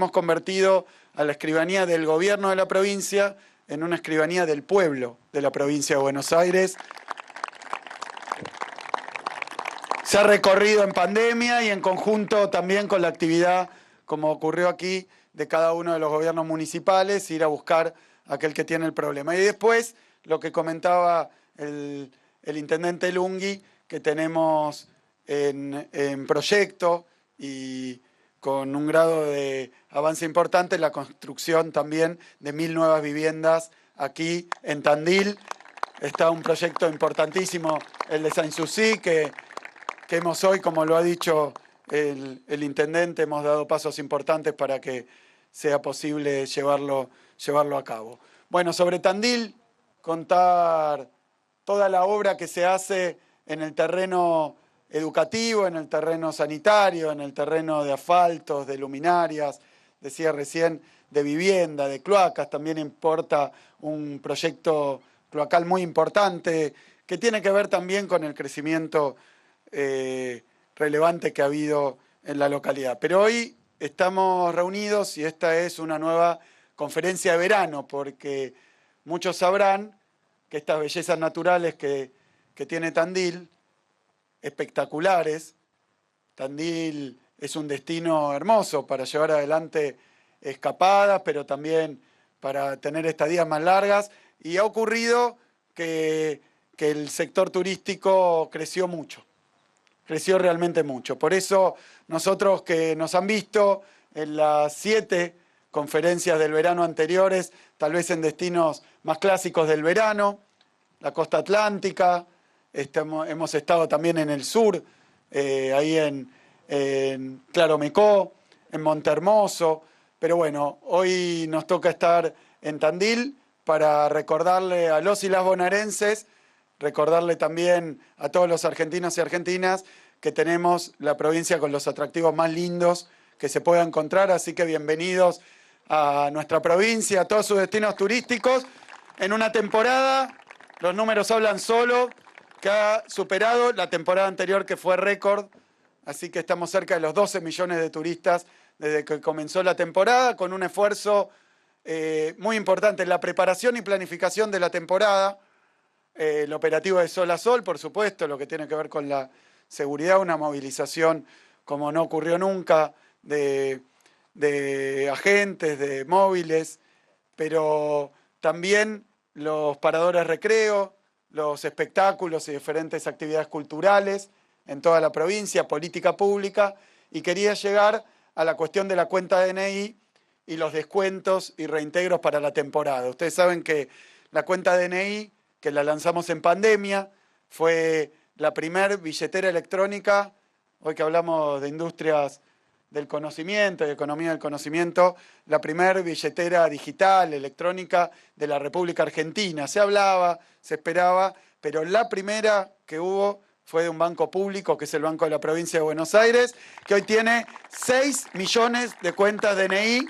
hemos convertido a la escribanía del gobierno de la provincia en una escribanía del pueblo de la provincia de Buenos Aires. Se ha recorrido en pandemia y en conjunto también con la actividad, como ocurrió aquí, de cada uno de los gobiernos municipales, ir a buscar a aquel que tiene el problema. Y después, lo que comentaba el intendente Lunghi, que tenemos en proyecto y con un grado de avance importante, la construcción también de 1000 nuevas viviendas aquí en Tandil. Está un proyecto importantísimo, el de Sanssouci, que hemos hoy, como lo ha dicho el intendente, hemos dado pasos importantes para que sea posible llevarlo a cabo. Bueno, sobre Tandil, contar toda la obra que se hace en el terreno educativo, en el terreno sanitario, en el terreno de asfaltos, de luminarias, decía recién, de vivienda, de cloacas. También importa un proyecto cloacal muy importante que tiene que ver también con el crecimiento relevante que ha habido en la localidad. Pero hoy estamos reunidos y esta es una nueva conferencia de verano, porque muchos sabrán que estas bellezas naturales que tiene Tandil, espectaculares. Tandil es un destino hermoso para llevar adelante escapadas, pero también para tener estadías más largas. Y ha ocurrido que el sector turístico creció mucho, creció realmente mucho. Por eso nosotros, que nos han visto en las 7 conferencias del verano anteriores, tal vez en destinos más clásicos del verano, la costa atlántica, hemos estado también en el sur, ahí en Claromecó, en Montehermoso, pero bueno, hoy nos toca estar en Tandil para recordarle a los y las bonaerenses, recordarle también a todos los argentinos y argentinas que tenemos la provincia con los atractivos más lindos que se pueda encontrar, así que bienvenidos a nuestra provincia, a todos sus destinos turísticos, en una temporada, los números hablan solo, que ha superado la temporada anterior, que fue récord, así que estamos cerca de los 12 millones de turistas desde que comenzó la temporada, con un esfuerzo muy importante en la preparación y planificación de la temporada, el operativo de Sol a Sol, por supuesto, lo que tiene que ver con la seguridad, una movilización como no ocurrió nunca de agentes, de móviles, pero también los paradores recreo, los espectáculos y diferentes actividades culturales en toda la provincia, política pública, y quería llegar a la cuestión de la cuenta DNI y los descuentos y reintegros para la temporada. Ustedes saben que la cuenta DNI, que la lanzamos en pandemia, fue la primer billetera electrónica, hoy que hablamos de industrias del conocimiento y economía del conocimiento, la primer billetera digital, electrónica de la República Argentina. Se hablaba, se esperaba, pero la primera que hubo fue de un banco público, que es el Banco de la Provincia de Buenos Aires, que hoy tiene 6 millones de cuentas DNI.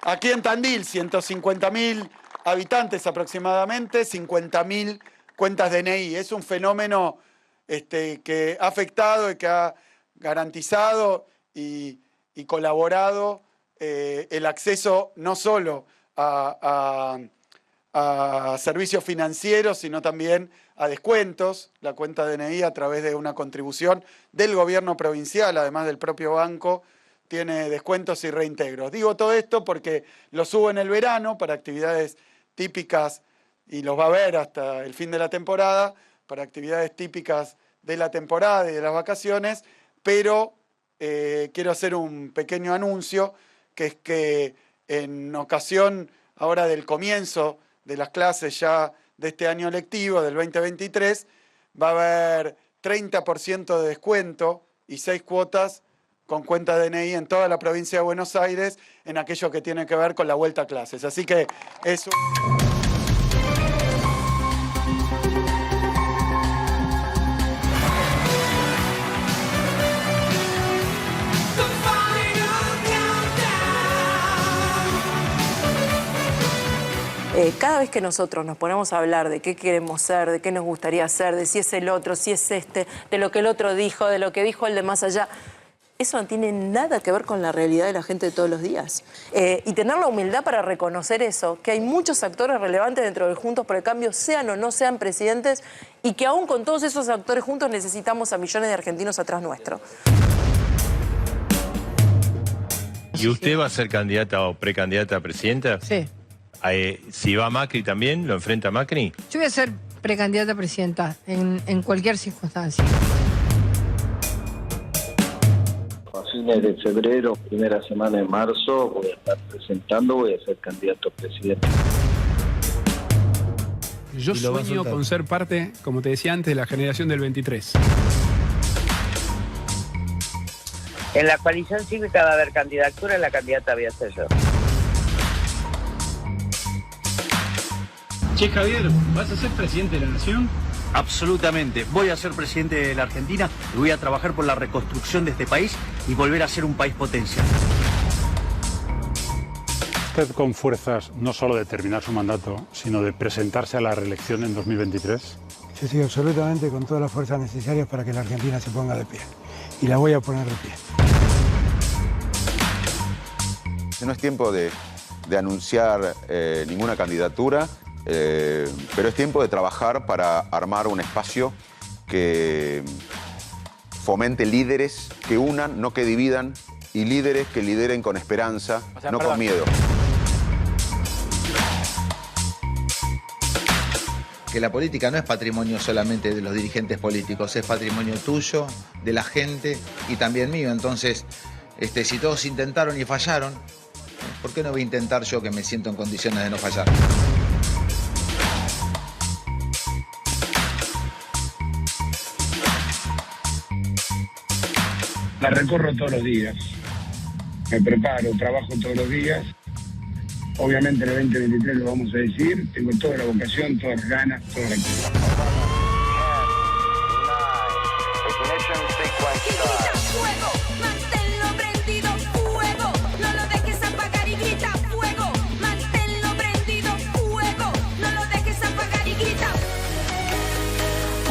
Aquí en Tandil, 150.000 habitantes aproximadamente, 50.000 cuentas DNI. Es un fenómeno que ha afectado y que ha garantizado y colaborado el acceso no solo a servicios financieros, sino también a descuentos. La cuenta DNI, a través de una contribución del gobierno provincial, además del propio banco, tiene descuentos y reintegros. Digo todo esto porque lo subo en el verano para actividades típicas, y los va a ver hasta el fin de la temporada, para actividades típicas de la temporada y de las vacaciones, pero quiero hacer un pequeño anuncio, que es que en ocasión ahora del comienzo de las clases ya de este año lectivo, del 2023, va a haber 30% de descuento y 6 cuotas con cuenta DNI en toda la provincia de Buenos Aires en aquello que tiene que ver con la vuelta a clases. Así que es un... Cada vez que nosotros nos ponemos a hablar de qué queremos ser, de qué nos gustaría ser, de si es el otro, si es este, de lo que el otro dijo, de lo que dijo el de más allá, Eso no tiene nada que ver con la realidad de la gente de todos los días. Y tener la humildad para reconocer eso, que hay muchos actores relevantes dentro de Juntos por el Cambio, sean o no sean presidentes, y que aún con todos esos actores juntos necesitamos a millones de argentinos atrás nuestro. ¿Y usted va a ser candidata o precandidata a presidenta? Sí. Si va Macri también, ¿lo enfrenta Macri? Yo voy a ser precandidata a presidenta en cualquier circunstancia. A fines de febrero, primera semana de marzo, voy a estar presentando, voy a ser candidato a presidente. Yo sueño con ser parte, como te decía antes, de la generación del 23. En la coalición cívica va a haber candidatura, la candidata voy a ser yo. Che, Javier, ¿vas a ser presidente de la Nación? Absolutamente. Voy a ser presidente de la Argentina y voy a trabajar por la reconstrucción de este país y volver a ser un país potencia. ¿Usted con fuerzas no solo de terminar su mandato, sino de presentarse a la reelección en 2023? Sí, absolutamente, con todas las fuerzas necesarias para que la Argentina se ponga de pie. Y la voy a poner de pie. No es tiempo de anunciar ninguna candidatura, pero es tiempo de trabajar para armar un espacio que fomente líderes que unan, no que dividan, y líderes que lideren con esperanza, no con miedo. Que la política no es patrimonio solamente de los dirigentes políticos, es patrimonio tuyo, de la gente y también mío. Entonces, si todos intentaron y fallaron, ¿por qué no voy a intentar yo que me siento en condiciones de no fallar? La recorro todos los días, me preparo, trabajo todos los días. Obviamente en el 2023 lo vamos a decir, tengo toda la vocación, todas las ganas, toda la actividad.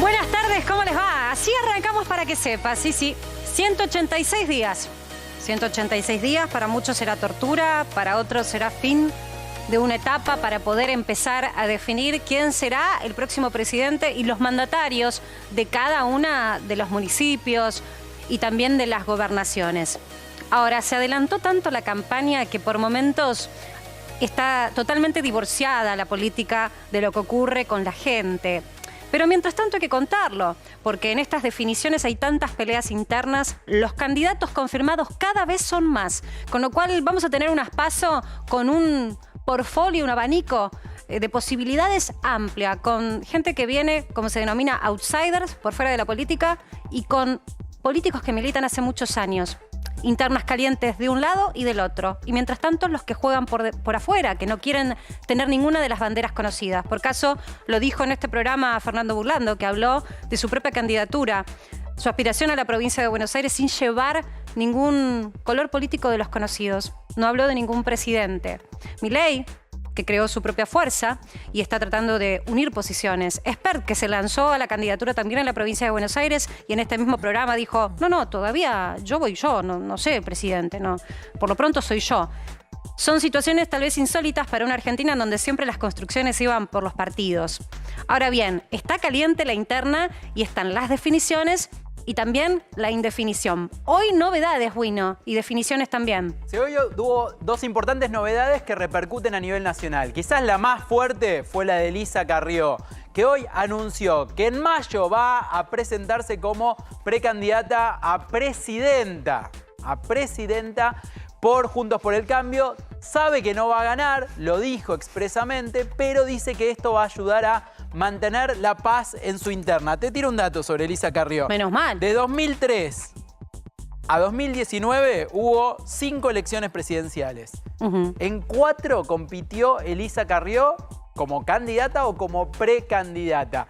Buenas tardes, ¿cómo les va? Así arrancamos para que sepa, sí, 186 días. 186 días, para muchos será tortura, para otros será fin de una etapa para poder empezar a definir quién será el próximo presidente y los mandatarios de cada una de los municipios y también de las gobernaciones. Ahora, se adelantó tanto la campaña que por momentos está totalmente divorciada la política de lo que ocurre con la gente. Pero mientras tanto hay que contarlo, porque en estas definiciones hay tantas peleas internas, los candidatos confirmados cada vez son más, con lo cual vamos a tener un PASO con un portfolio, un abanico de posibilidades amplia, con gente que viene, como se denomina, outsiders, por fuera de la política, y con políticos que militan hace muchos años. Internas calientes de un lado y del otro. Y mientras tanto los que juegan por afuera, que no quieren tener ninguna de las banderas conocidas. Por caso lo dijo en este programa Fernando Burlando, que habló de su propia candidatura, su aspiración a la provincia de Buenos Aires sin llevar ningún color político de los conocidos. No habló de ningún presidente. Milei, que creó su propia fuerza y está tratando de unir posiciones. Espert, que se lanzó a la candidatura también en la provincia de Buenos Aires y en este mismo programa dijo, no, todavía voy yo, no sé, presidente, no, por lo pronto soy yo. Son situaciones tal vez insólitas para una Argentina en donde siempre las construcciones iban por los partidos. Ahora bien, está caliente la interna y están las definiciones y también la indefinición. Hoy novedades, Wino, y definiciones también. Sí, hoy hubo dos importantes novedades que repercuten a nivel nacional. Quizás la más fuerte fue la de Elisa Carrió, que hoy anunció que en mayo va a presentarse como precandidata a presidenta por Juntos por el Cambio. Sabe que no va a ganar, lo dijo expresamente, pero dice que esto va a ayudar a mantener la paz en su interna. Te tiro un dato sobre Elisa Carrió. Menos mal. De 2003 a 2019 hubo 5 elecciones presidenciales. En 4 compitió Elisa Carrió como candidata o como precandidata.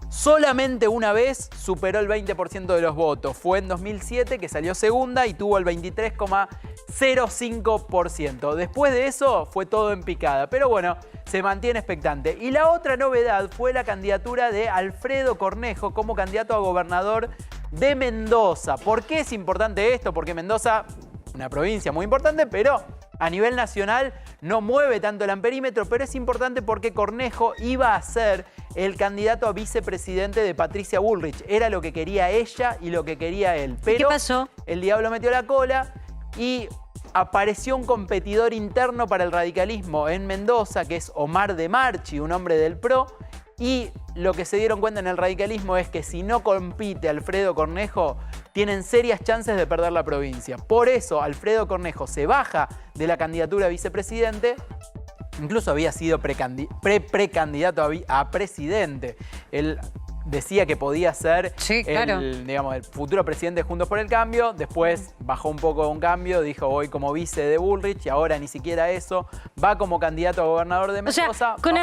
Solamente una vez superó el 20% de los votos. Fue en 2007 que salió segunda y tuvo el 23,05%. Después de eso fue todo en picada. Pero bueno, se mantiene expectante. Y la otra novedad fue la candidatura de Alfredo Cornejo como candidato a gobernador de Mendoza. ¿Por qué es importante esto? Porque Mendoza, una provincia muy importante, pero a nivel nacional no mueve tanto el amperímetro, pero es importante porque Cornejo iba a ser el candidato a vicepresidente de Patricia Bullrich. Era lo que quería ella y lo que quería él. Pero ¿qué pasó? El diablo metió la cola y apareció un competidor interno para el radicalismo en Mendoza, que es Omar de Marchi, un hombre del PRO. Y lo que se dieron cuenta en el radicalismo es que si no compite Alfredo Cornejo, tienen serias chances de perder la provincia. Por eso Alfredo Cornejo se baja de la candidatura a vicepresidente. Incluso había sido precandidato a presidente. Él decía que podía ser el futuro presidente de Juntos por el Cambio. Después bajó un poco un cambio, dijo voy como vice de Bullrich y ahora ni siquiera eso. Va como candidato a gobernador de Mendoza. O sea, con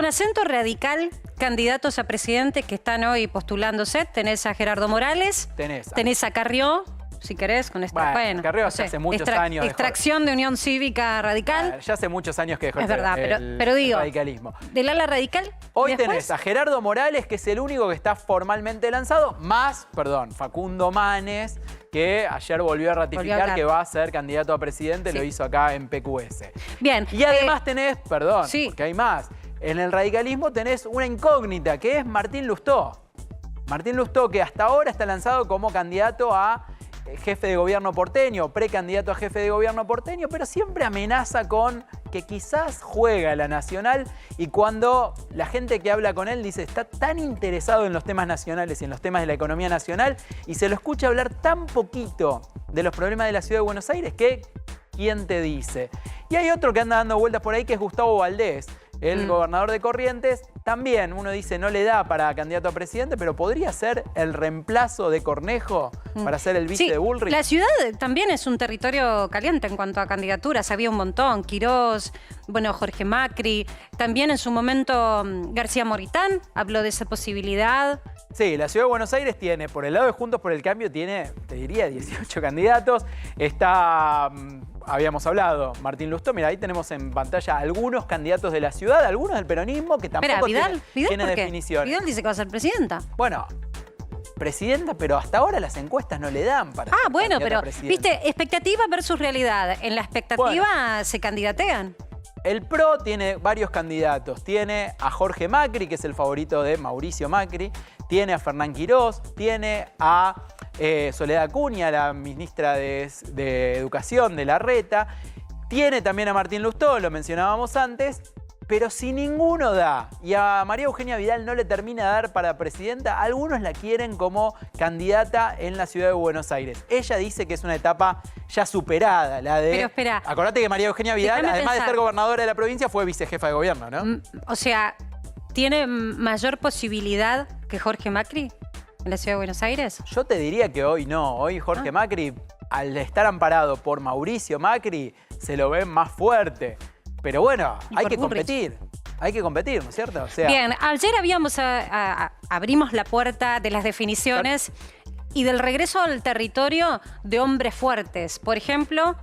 acento radical, candidatos a presidente que están hoy postulándose. Tenés a Gerardo Morales, tenés a Carrió. Si querés, con esta. Bueno, Carrió hace muchos años. Extracción de Unión Cívica Radical. Ya hace muchos años que dejó pero digo, el radicalismo. Del ala radical. Hoy tenés a Gerardo Morales, que es el único que está formalmente lanzado, más, Facundo Manes, que ayer volvió a ratificar que va a ser candidato a presidente, lo hizo acá en PQS. Bien. Y además tenés, porque hay más, en el radicalismo tenés una incógnita, que es Martín Lustó. Martín Lustó, que hasta ahora está lanzado como candidato a jefe de gobierno porteño, precandidato a jefe de gobierno porteño, pero siempre amenaza con que quizás juega la nacional, y cuando la gente que habla con él dice está tan interesado en los temas nacionales y en los temas de la economía nacional y se lo escucha hablar tan poquito de los problemas de la ciudad de Buenos Aires que ¿quién te dice? Y hay otro que anda dando vueltas por ahí que es Gustavo Valdés, el gobernador de Corrientes. También uno dice no le da para candidato a presidente, pero podría ser el reemplazo de Cornejo para ser el vice de Bullrich. La ciudad también es un territorio caliente en cuanto a candidaturas. Había un montón. Quirós, Jorge Macri. También en su momento García Moritán habló de esa posibilidad. Sí, la ciudad de Buenos Aires tiene, por el lado de Juntos por el Cambio, tiene, te diría, 18 candidatos. Está, habíamos hablado, Martín Lustó. Mira, ahí tenemos en pantalla algunos candidatos de la ciudad, algunos del peronismo que tampoco tienen definición. Vidal dice que va a ser presidenta. Bueno, presidenta, pero hasta ahora las encuestas no le dan para ser pero viste, expectativa versus realidad. En la expectativa se candidatean. El PRO tiene varios candidatos. Tiene a Jorge Macri, que es el favorito de Mauricio Macri. Tiene a Fernán Quirós. Tiene a Soledad Acuña, la ministra de Educación de Larreta. Tiene también a Martín Lustó, lo mencionábamos antes. Pero si ninguno da y a María Eugenia Vidal no le termina de dar para presidenta, algunos la quieren como candidata en la ciudad de Buenos Aires. Ella dice que es una etapa ya superada, la de... Pero espera. Acordate que María Eugenia Vidal, además de ser gobernadora de la provincia, fue vicejefa de gobierno, ¿no? O sea, ¿tiene mayor posibilidad que Jorge Macri en la ciudad de Buenos Aires? Yo te diría que hoy no. Hoy Jorge Macri, al estar amparado por Mauricio Macri, se lo ven más fuerte. Pero bueno, hay que competir. Hay que competir, ¿no es cierto? O sea, bien, ayer abrimos la puerta de las definiciones y del regreso al territorio de hombres fuertes. Por ejemplo,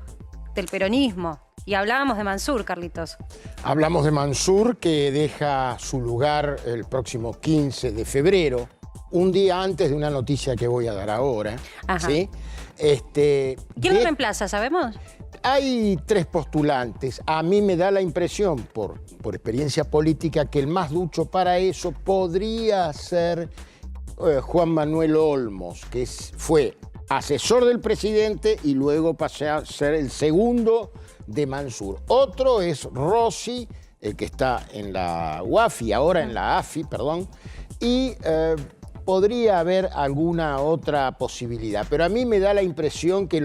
del peronismo. Y hablábamos de Mansur, Carlitos. Hablamos de Mansur, que deja su lugar el próximo 15 de febrero, un día antes de una noticia que voy a dar ahora. ¿Sí? ¿Quién lo reemplaza, sabemos? Hay 3 postulantes. A mí me da la impresión, por experiencia política, que el más ducho para eso podría ser Juan Manuel Olmos, que fue asesor del presidente y luego pasó a ser el segundo de Mansur. Otro es Rossi, el que está en la UAFI, ahora en la AFI, perdón, y podría haber alguna otra posibilidad. Pero a mí me da la impresión que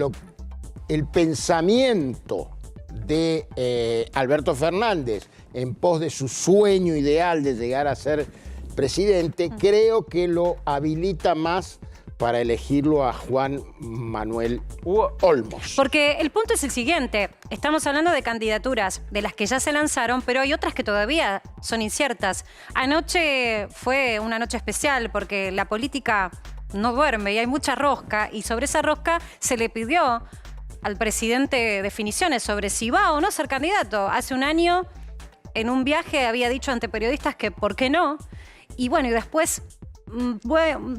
el pensamiento de Alberto Fernández en pos de su sueño ideal de llegar a ser presidente, creo que lo habilita más para elegirlo a Juan Manuel Olmos. Porque el punto es el siguiente, estamos hablando de candidaturas de las que ya se lanzaron, pero hay otras que todavía son inciertas. Anoche fue una noche especial porque la política no duerme y hay mucha rosca, y sobre esa rosca se le pidió al presidente definiciones sobre si va o no a ser candidato. Hace un año, en un viaje, había dicho ante periodistas que por qué no. Y bueno, y después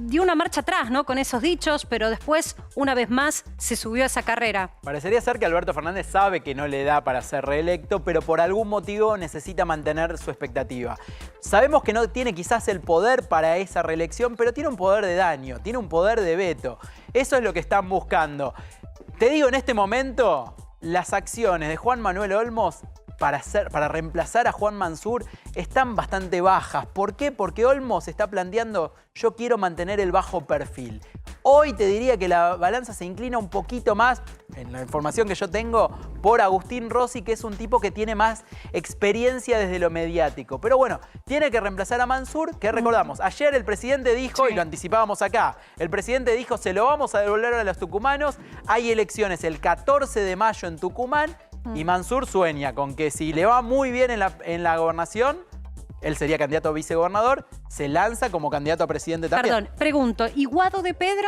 dio una marcha atrás, ¿no? Con esos dichos, pero después, una vez más, se subió a esa carrera. Parecería ser que Alberto Fernández sabe que no le da para ser reelecto, pero por algún motivo necesita mantener su expectativa. Sabemos que no tiene quizás el poder para esa reelección, pero tiene un poder de daño, tiene un poder de veto. Eso es lo que están buscando. Te digo, en este momento, las acciones de Juan Manuel Olmos para reemplazar a Juan Mansur están bastante bajas. ¿Por qué? Porque Olmos está planteando, yo quiero mantener el bajo perfil. Hoy te diría que la balanza se inclina un poquito más, en la información que yo tengo, por Agustín Rossi, que es un tipo que tiene más experiencia desde lo mediático. Pero bueno, tiene que reemplazar a Mansur, que recordamos, ayer el presidente dijo, y lo anticipábamos acá, el presidente dijo, se lo vamos a devolver a los tucumanos, hay elecciones el 14 de mayo en Tucumán, y Mansur sueña con que si le va muy bien en la gobernación, él sería candidato a vicegobernador, se lanza como candidato a presidente también. Perdón, pregunto, ¿y Guado de Pedro?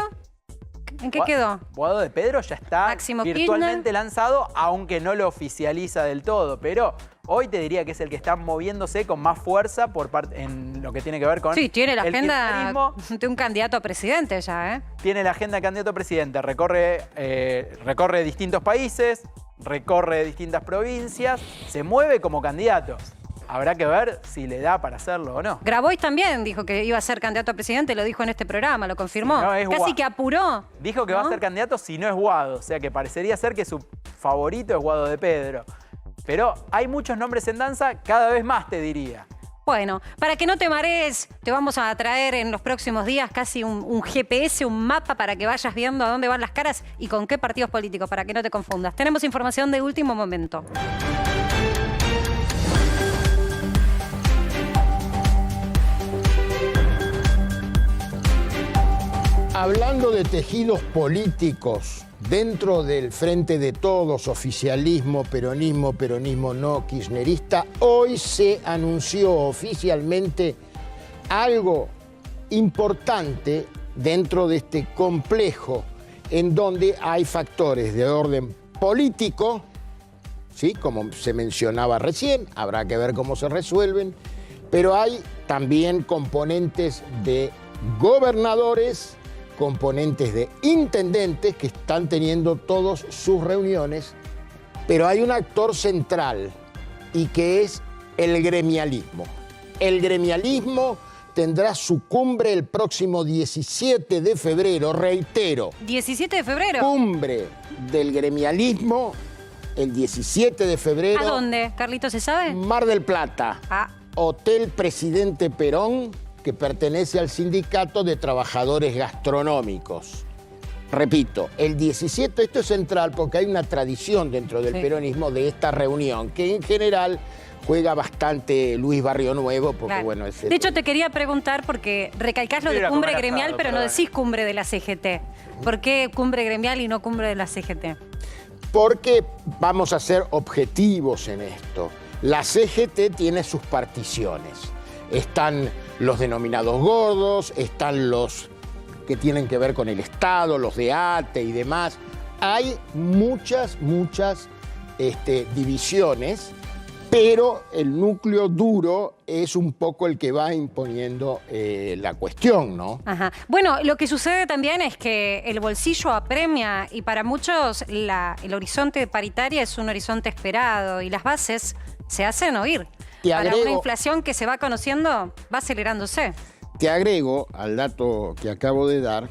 ¿En qué quedó? Guado de Pedro ya está Máximo virtualmente Kirchner. lanzado, aunque no lo oficializa del todo, pero hoy te diría que es el que está moviéndose con más fuerza en lo que tiene que ver con Sí, tiene la el agenda kirchnerismo. de un candidato a presidente ya, ¿eh? Tiene la agenda de candidato a presidente, recorre distintos países, recorre distintas provincias, se mueve como candidato. Habrá que ver si le da para hacerlo o no. Grabois también dijo que iba a ser candidato a presidente, lo dijo en este programa, lo confirmó. Si no es Casi que apuró. Dijo que va a ser candidato si no es Guado, o sea que parecería ser que su favorito es Guado de Pedro. Pero hay muchos nombres en danza, cada vez más te diría. Bueno, para que no te marees, te vamos a traer en los próximos días casi un GPS, un mapa para que vayas viendo a dónde van las caras y con qué partidos políticos, para que no te confundas. Tenemos información de último momento. Hablando de tejidos políticos dentro del Frente de Todos, oficialismo, peronismo no kirchnerista, hoy se anunció oficialmente algo importante dentro de este complejo en donde hay factores de orden político, ¿sí? Como se mencionaba recién, habrá que ver cómo se resuelven, pero hay también componentes de gobernadores, componentes de intendentes que están teniendo todos sus reuniones, pero hay un actor central y que es el gremialismo. El gremialismo tendrá su cumbre el próximo 17 de febrero, reitero. 17 de febrero. Cumbre del gremialismo el 17 de febrero. ¿A dónde, Carlito, se sabe? Mar del Plata. Hotel Presidente Perón, que pertenece al Sindicato de Trabajadores Gastronómicos. Repito, el 17, esto es central porque hay una tradición dentro del peronismo de esta reunión, que en general juega bastante Luis Barrio Nuevo, porque Claro. bueno... De hecho, te quería preguntar, porque recalcás lo de Mira, cumbre comer gremial, asado, pero no perdón. decís cumbre de la CGT. ¿Por qué cumbre gremial y no cumbre de la CGT? Porque vamos a ser objetivos en esto. La CGT tiene sus particiones. Están los denominados gordos, están los que tienen que ver con el Estado, los de ATE y demás. Hay muchas divisiones, pero el núcleo duro es un poco el que va imponiendo la cuestión, ¿no? Ajá. Bueno, lo que sucede también es que el bolsillo apremia y para muchos el horizonte de paritaria es un horizonte esperado y las bases se hacen oír. Y Para agrego- una inflación que se va conociendo, va acelerándose. Te agrego al dato que acabo de dar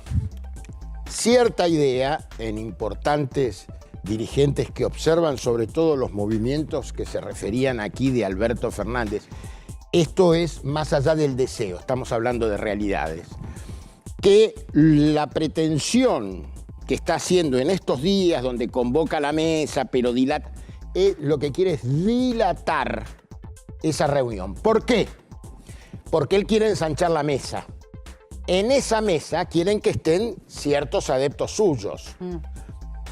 cierta idea en importantes dirigentes que observan sobre todo los movimientos que se referían aquí de Alberto Fernández. Esto es más allá del deseo, estamos hablando de realidades. Que la pretensión que está haciendo en estos días donde convoca a la mesa, pero lo que quiere es dilatar esa reunión. ¿Por qué? Porque él quiere ensanchar la mesa. En esa mesa quieren que estén ciertos adeptos suyos.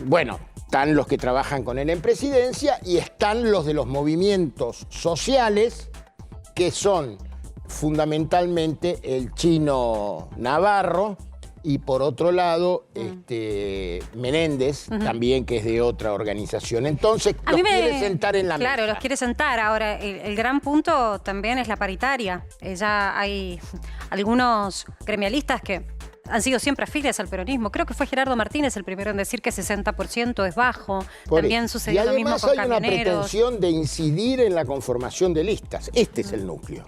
Bueno, están los que trabajan con él en presidencia y están los de los movimientos sociales, que son fundamentalmente el Chino Navarro y por otro lado Menéndez, también, que es de otra organización. Entonces, los quiere sentar en la mesa. Claro, los quiere sentar. Ahora, el gran punto también es la paritaria. Ya hay algunos gremialistas que han sido siempre afines al peronismo. Creo que fue Gerardo Martínez el primero en decir que 60% es bajo. También sucedió lo mismo con camioneros. Y además hay una pretensión de incidir en la conformación de listas. Este es el núcleo.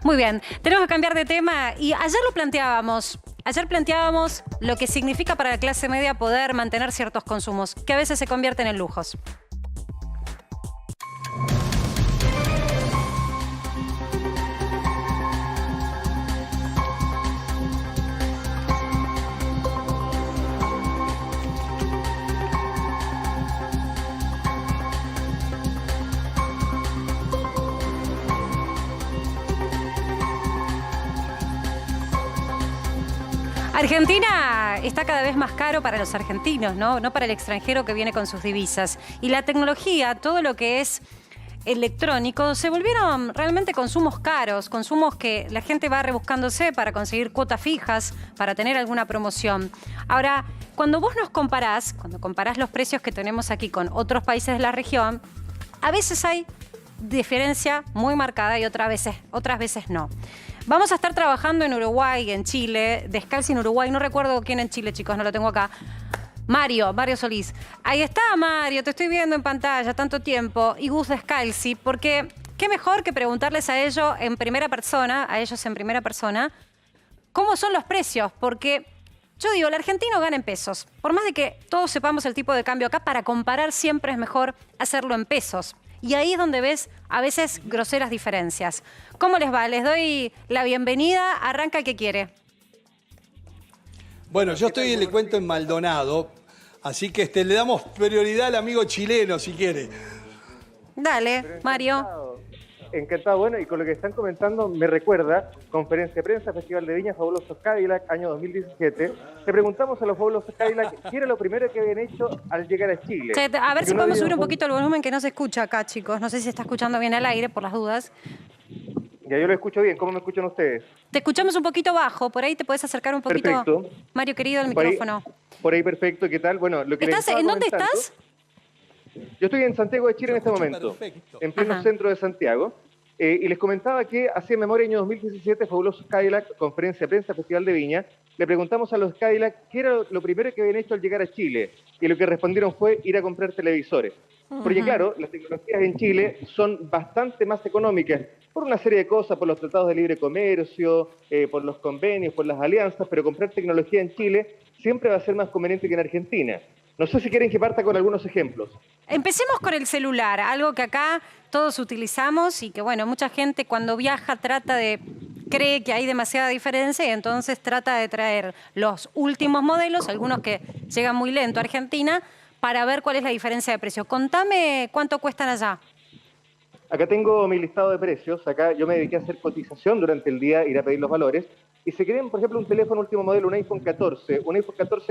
Muy bien, tenemos que cambiar de tema y ayer lo planteábamos. Ayer planteábamos lo que significa para la clase media poder mantener ciertos consumos, que a veces se convierten en lujos. Argentina está cada vez más caro para los argentinos, ¿no? No para el extranjero que viene con sus divisas. Y la tecnología, todo lo que es electrónico, se volvieron realmente consumos caros, consumos que la gente va rebuscándose para conseguir cuotas fijas, para tener alguna promoción. Ahora, cuando vos cuando comparás los precios que tenemos aquí con otros países de la región, a veces hay diferencia muy marcada y otras veces no. Vamos a estar trabajando en Uruguay, en Chile, Descalzi en Uruguay. No recuerdo quién en Chile, chicos, no lo tengo acá. Mario Solís. Ahí está, Mario, te estoy viendo en pantalla tanto tiempo. Y Gus Descalzi, porque qué mejor que preguntarles a ellos en primera persona, cómo son los precios. Porque yo digo, el argentino gana en pesos. Por más de que todos sepamos el tipo de cambio acá, para comparar siempre es mejor hacerlo en pesos. Y ahí es donde ves a veces groseras diferencias. ¿Cómo les va? Les doy la bienvenida. Arranca el que quiere. Bueno, yo estoy, le cuento, en Maldonado, así que le damos prioridad al amigo chileno, si quiere. Dale, Mario. Encantado. Bueno, y con lo que están comentando me recuerda conferencia de prensa, Festival de Viña, Fabulosos Cadillac, año 2017. Le preguntamos a los Fabulosos Cadillac qué era lo primero que habían hecho al llegar a Chile. A ver si podemos subir un poquito el volumen, que no se escucha acá, chicos. No sé si se está escuchando bien al aire, por las dudas. Ya, yo lo escucho bien. ¿Cómo me escuchan ustedes? Te escuchamos un poquito bajo. Por ahí te puedes acercar un poquito. Perfecto. Mario, querido, el micrófono. Por ahí, perfecto. ¿Qué tal? Bueno, lo que ¿En dónde estás? Yo estoy en Santiago de Chile en este momento. Perfecto. En pleno centro de Santiago. Y les comentaba que hacía memoria año 2017, Fabulosos Cadillac, conferencia de prensa, Festival de Viña. Le preguntamos a los Cadillac qué era lo primero que habían hecho al llegar a Chile. Y lo que respondieron fue ir a comprar televisores. Porque claro, las tecnologías en Chile son bastante más económicas por una serie de cosas, por los tratados de libre comercio, por los convenios, por las alianzas, pero comprar tecnología en Chile siempre va a ser más conveniente que en Argentina. No sé si quieren que parta con algunos ejemplos. Empecemos con el celular, algo que acá todos utilizamos y que, bueno, mucha gente cuando viaja cree que hay demasiada diferencia y entonces trata de traer los últimos modelos, algunos que llegan muy lento a Argentina, para ver cuál es la diferencia de precio. Contame cuánto cuestan allá. Acá tengo mi listado de precios. Acá yo me dediqué a hacer cotización durante el día, ir a pedir los valores. Y si quieren, por ejemplo, un teléfono último modelo, un iPhone 14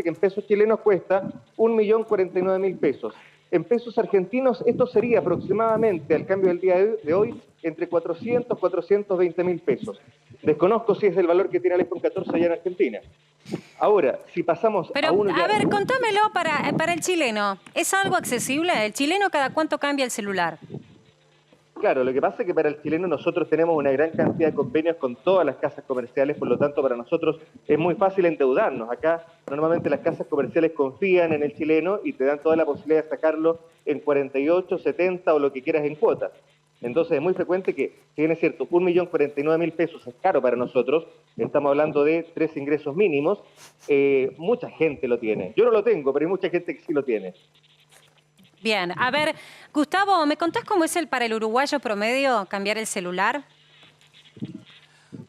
que en pesos chilenos cuesta 1.049.000 pesos. En pesos argentinos, esto sería aproximadamente, al cambio del día de hoy, entre 400 y 420.000 pesos. Desconozco si es el valor que tiene el iPhone 14 allá en Argentina. Ahora, si pasamos a uno... A ver, contámelo para el chileno. ¿Es algo accesible? ¿El chileno cada cuánto cambia el celular? Claro, lo que pasa es que para el chileno nosotros tenemos una gran cantidad de convenios con todas las casas comerciales, por lo tanto para nosotros es muy fácil endeudarnos. Acá normalmente las casas comerciales confían en el chileno y te dan toda la posibilidad de sacarlo en 48, 70 o lo que quieras en cuotas. Entonces es muy frecuente que, si bien es cierto, 1.049.000 pesos es caro para nosotros, estamos hablando de 3 ingresos mínimos, mucha gente lo tiene. Yo no lo tengo, pero hay mucha gente que sí lo tiene. Bien, a ver, Gustavo, ¿me contás cómo es para el uruguayo promedio cambiar el celular?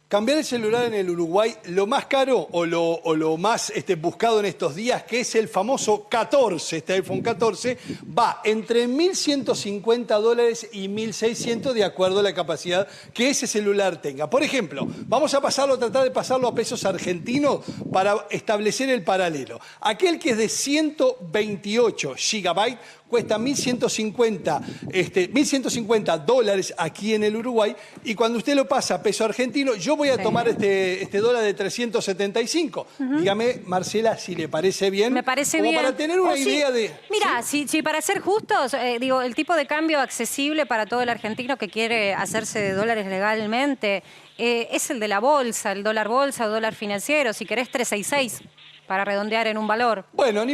Cambiar el celular en el Uruguay, lo más caro o lo más buscado en estos días, que es el famoso 14, este iPhone 14, va entre $1.150 y $1.600 de acuerdo a la capacidad que ese celular tenga. Por ejemplo, vamos a tratar de pasarlo a pesos argentinos para establecer el paralelo. Aquel que es de 128 GB cuesta 1.150 dólares aquí en el Uruguay, y cuando usted lo pasa a peso argentino, yo voy a tomar este dólar de 375. Dígame, Marcela, si le parece bien. Me parece como bien. Para tener una idea de... Mira, si para ser justos, digo, el tipo de cambio accesible para todo el argentino que quiere hacerse de dólares legalmente es el de la bolsa, el dólar bolsa o dólar financiero, si querés 366, para redondear en un valor. Bueno,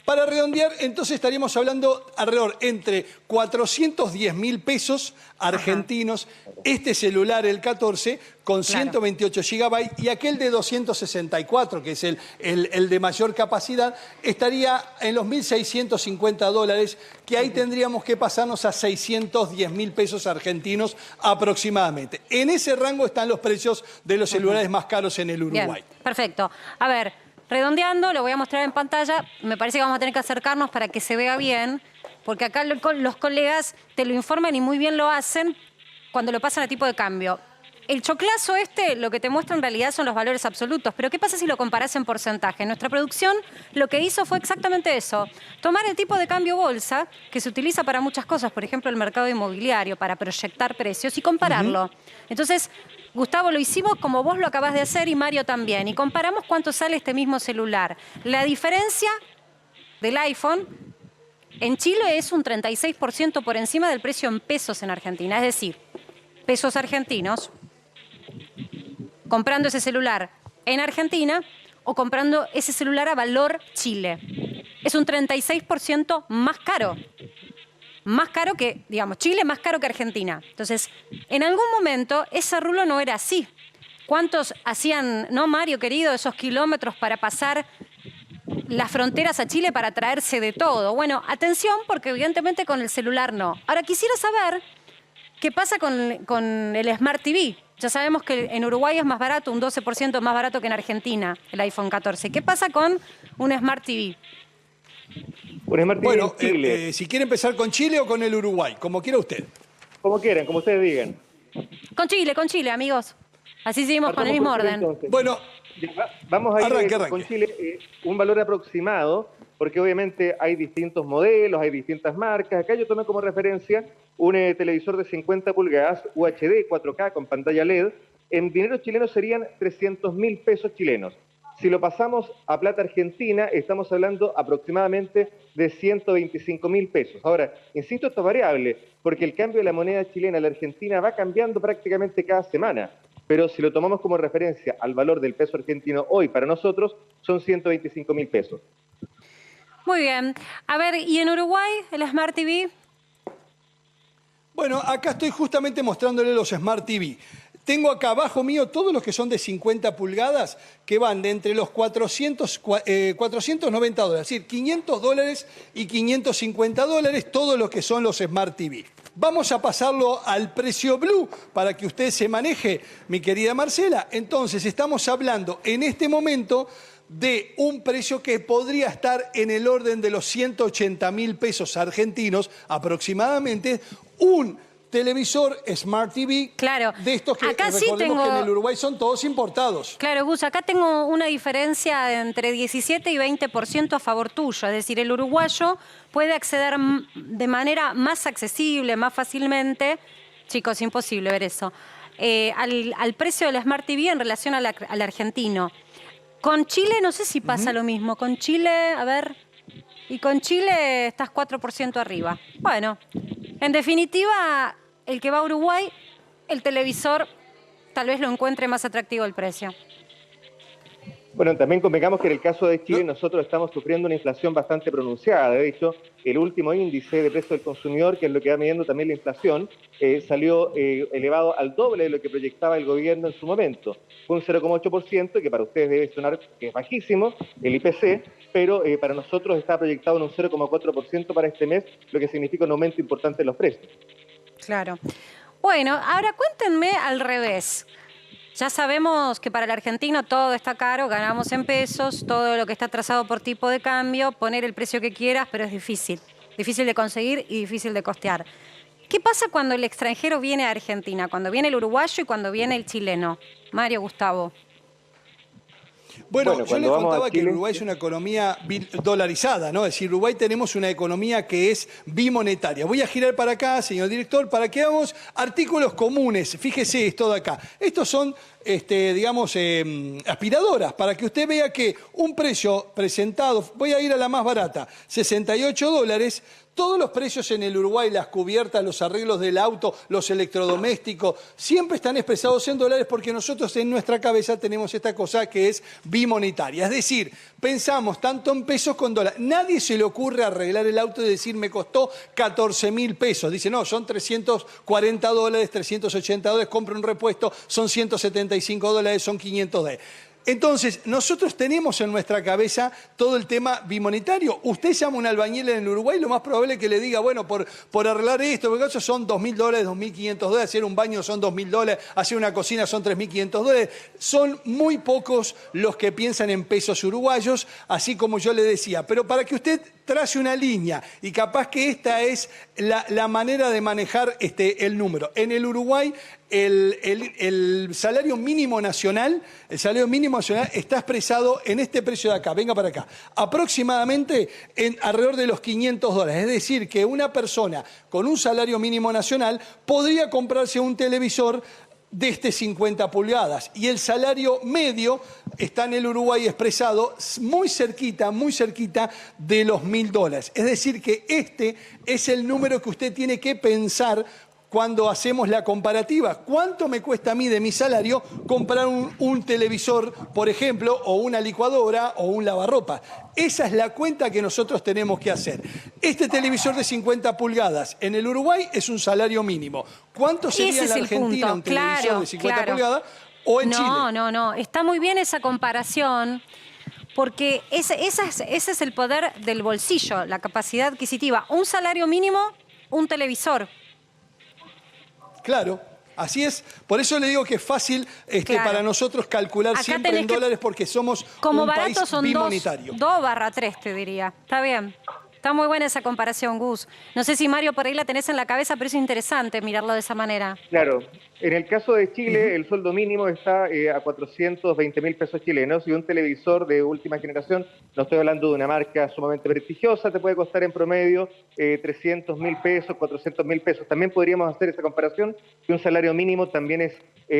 para redondear, entonces estaríamos hablando alrededor entre 410.000 pesos argentinos, este celular, el 14, con 128 GB, y aquel de 264, que es el de mayor capacidad, estaría en los 1.650 dólares, que ahí tendríamos que pasarnos a 610.000 pesos argentinos aproximadamente. En ese rango están los precios de los celulares más caros en el Uruguay. Bien, perfecto. A ver, redondeando, lo voy a mostrar en pantalla. Me parece que vamos a tener que acercarnos para que se vea bien, porque acá los colegas te lo informan y muy bien lo hacen cuando lo pasan a tipo de cambio. El choclazo lo que te muestra en realidad son los valores absolutos, pero ¿qué pasa si lo comparás en porcentaje? Nuestra producción lo que hizo fue exactamente eso, tomar el tipo de cambio bolsa, que se utiliza para muchas cosas, por ejemplo el mercado inmobiliario, para proyectar precios, y compararlo. Entonces, Gustavo, lo hicimos como vos lo acabás de hacer y Mario también, y comparamos cuánto sale este mismo celular. La diferencia del iPhone en Chile es un 36% por encima del precio en pesos en Argentina, es decir, pesos argentinos, comprando ese celular en Argentina o comprando ese celular a valor Chile. Es un 36% más caro. Más caro que, digamos, Chile más caro que Argentina. Entonces, en algún momento ese rulo no era así. ¿Cuántos hacían, no, Mario querido, esos kilómetros para pasar las fronteras a Chile para traerse de todo? Bueno, atención, porque evidentemente con el celular no. Ahora, quisiera saber qué pasa con el Smart TV. Ya sabemos que en Uruguay es más barato, un 12% más barato que en Argentina, el iPhone 14. ¿Qué pasa con un Smart TV? Bueno, si quiere empezar con Chile o con el Uruguay, como quiera usted. Como quieran, como ustedes digan. Con Chile, amigos. Así seguimos con el mismo orden. Entonces. Bueno, vamos a ir arranque. con Chile un valor aproximado, porque obviamente hay distintos modelos, hay distintas marcas. Acá yo tomé como referencia un televisor de 50 pulgadas UHD 4K con pantalla LED. En dinero chileno serían 300.000 pesos chilenos. Si lo pasamos a plata argentina, estamos hablando aproximadamente de 125.000 pesos. Ahora, insisto, esto es variable, porque el cambio de la moneda chilena a la argentina va cambiando prácticamente cada semana. Pero si lo tomamos como referencia al valor del peso argentino hoy para nosotros, son 125.000 pesos. Muy bien. A ver, ¿y en Uruguay el Smart TV? Bueno, acá estoy justamente mostrándole los Smart TV. Tengo acá abajo mío todos los que son de 50 pulgadas, que van de entre los 490 dólares, es decir, 500 dólares y 550 dólares, todos los que son los Smart TV. Vamos a pasarlo al precio Blue para que usted se maneje, mi querida Marcela. Entonces, estamos hablando en este momento de un precio que podría estar en el orden de los 180.000 pesos argentinos aproximadamente, un televisor Smart TV, claro, de estos que acá recordemos que en el Uruguay son todos importados. Claro, Gus, acá tengo una diferencia de entre 17 y 20% a favor tuyo. Es decir, el uruguayo puede acceder de manera más accesible, más fácilmente, chicos, imposible ver eso, al precio del Smart TV en relación al argentino. Con Chile no sé si pasa lo mismo. Con Chile, a ver, y con Chile estás 4% arriba. Bueno, en definitiva, el que va a Uruguay, el televisor tal vez lo encuentre más atractivo el precio. Bueno, también convengamos que en el caso de Chile nosotros estamos sufriendo una inflación bastante pronunciada. De hecho, el último índice de precio del consumidor, que es lo que va midiendo también la inflación, salió elevado al doble de lo que proyectaba el gobierno en su momento. Fue un 0,8%, que para ustedes debe sonar que es bajísimo, el IPC, pero para nosotros está proyectado en un 0,4% para este mes, lo que significa un aumento importante en los precios. Claro. Bueno, ahora cuéntenme al revés. Ya sabemos que para el argentino todo está caro, ganamos en pesos, todo lo que está trazado por tipo de cambio, poner el precio que quieras, pero es difícil. Difícil de conseguir y difícil de costear. ¿Qué pasa cuando el extranjero viene a Argentina? Cuando viene el uruguayo y cuando viene el chileno. Mario, Gustavo. Bueno, yo les contaba que Uruguay es una economía dolarizada, ¿no? Es decir, Uruguay tenemos una economía que es bimonetaria. Voy a girar para acá, señor director, para que hagamos artículos comunes. Fíjese esto de acá. Estos son, digamos, aspiradoras, para que usted vea que un precio presentado, voy a ir a la más barata, $68, todos los precios en el Uruguay, las cubiertas, los arreglos del auto, los electrodomésticos, siempre están expresados en dólares porque nosotros en nuestra cabeza tenemos esta cosa que es bimonetaria. Es decir, pensamos tanto en pesos con dólares. Nadie se le ocurre arreglar el auto y decir me costó 14.000 pesos. Dice, no, son $340, $380, compra un repuesto, son $175, son $500. Entonces, nosotros tenemos en nuestra cabeza todo el tema bimonetario. Usted llama a un albañil en el Uruguay, lo más probable es que le diga, bueno, por arreglar esto, porque eso son $2.000, $2.500, hacer un baño son $2.000, hacer una cocina son $3.500. Son muy pocos los que piensan en pesos uruguayos, así como yo le decía. Pero para que usted trace una línea, y capaz que esta es la manera de manejar el número. En el Uruguay, el salario mínimo nacional está expresado en este precio de acá, venga para acá, aproximadamente en alrededor de los $500. Es decir, que una persona con un salario mínimo nacional podría comprarse un televisor de 50 pulgadas. Y el salario medio está en el Uruguay expresado muy cerquita de los $1.000. Es decir, que este es el número que usted tiene que pensar cuando hacemos la comparativa. ¿Cuánto me cuesta a mí de mi salario comprar un televisor, por ejemplo, o una licuadora o un lavarropa? Esa es la cuenta que nosotros tenemos que hacer. Este televisor de 50 pulgadas en el Uruguay es un salario mínimo. ¿Cuánto sería en la Argentina un televisor de 50 pulgadas o en Chile? No. Está muy bien esa comparación. Porque ese es el poder del bolsillo, la capacidad adquisitiva. Un salario mínimo, un televisor. Claro, así es. Por eso le digo que es fácil para nosotros calcular acá siempre en dólares porque somos como un barato país son bimonetario. 2/3 te diría. Está bien. Está muy buena esa comparación, Gus. No sé si, Mario, por ahí la tenés en la cabeza, pero es interesante mirarlo de esa manera. Claro. En el caso de Chile, el sueldo mínimo está a 420.000 pesos chilenos y un televisor de última generación, no estoy hablando de una marca sumamente prestigiosa, te puede costar en promedio 300.000 pesos, 400.000 pesos. También podríamos hacer esa comparación que un salario mínimo también es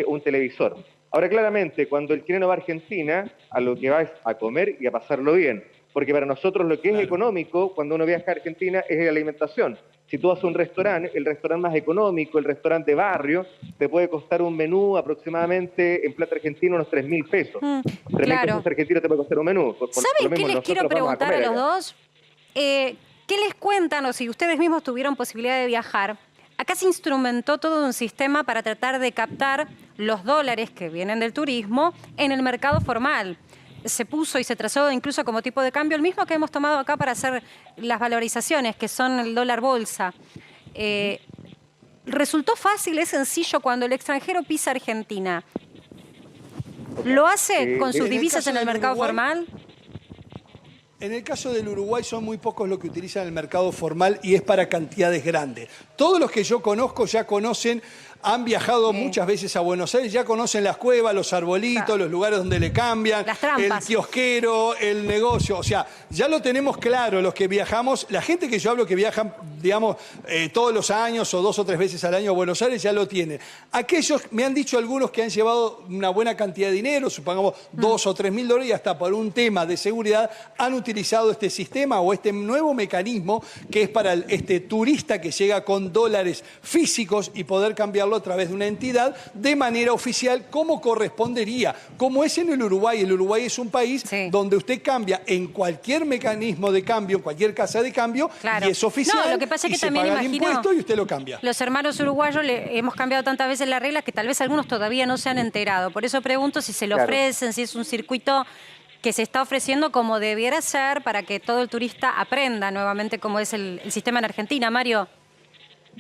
un televisor. Ahora, claramente, cuando el chileno va a Argentina, a lo que va es a comer y a pasarlo bien. Porque para nosotros lo que es económico cuando uno viaja a Argentina es la alimentación. Si tú vas a un restaurante, el restaurante más económico, el restaurante de barrio, te puede costar un menú aproximadamente en plata argentina unos 3.000 pesos. 3.000 pesos argentinos te puede costar un menú. ¿Saben qué les quiero preguntar a los dos? ¿Qué les cuentan o si ustedes mismos tuvieron posibilidad de viajar? Acá se instrumentó todo un sistema para tratar de captar los dólares que vienen del turismo en el mercado formal. Se puso y se trazó incluso como tipo de cambio el mismo que hemos tomado acá para hacer las valorizaciones, que son el dólar bolsa. ¿Resultó fácil, es sencillo cuando el extranjero pisa Argentina? ¿Lo hace con sus divisas en el mercado formal? En el caso del Uruguay son muy pocos los que utilizan el mercado formal y es para cantidades grandes. Todos los que yo conozco ya conocen, han viajado muchas veces a Buenos Aires, ya conocen las cuevas, los arbolitos, los lugares donde le cambian, el kiosquero, el negocio. O sea, ya lo tenemos claro los que viajamos. La gente que yo hablo que viajan, digamos, todos los años o 2 o 3 veces al año a Buenos Aires ya lo tienen. Aquellos, me han dicho algunos que han llevado una buena cantidad de dinero, supongamos $2.000 o $3.000 y hasta por un tema de seguridad han utilizado este sistema o este nuevo mecanismo que es para este turista que llega con dólares físicos y poder cambiarlo a través de una entidad de manera oficial como correspondería, como es en el Uruguay. El Uruguay es un país donde usted cambia en cualquier mecanismo de cambio, en cualquier casa de cambio, y es oficial. No, lo que pasa es que y se también paga el imagino, impuesto y usted lo cambia. Los hermanos uruguayos hemos cambiado tantas veces las reglas que tal vez algunos todavía no se han enterado. Por eso pregunto si se lo ofrecen, si es un circuito que se está ofreciendo como debiera ser para que todo el turista aprenda nuevamente cómo es el sistema en Argentina. Mario.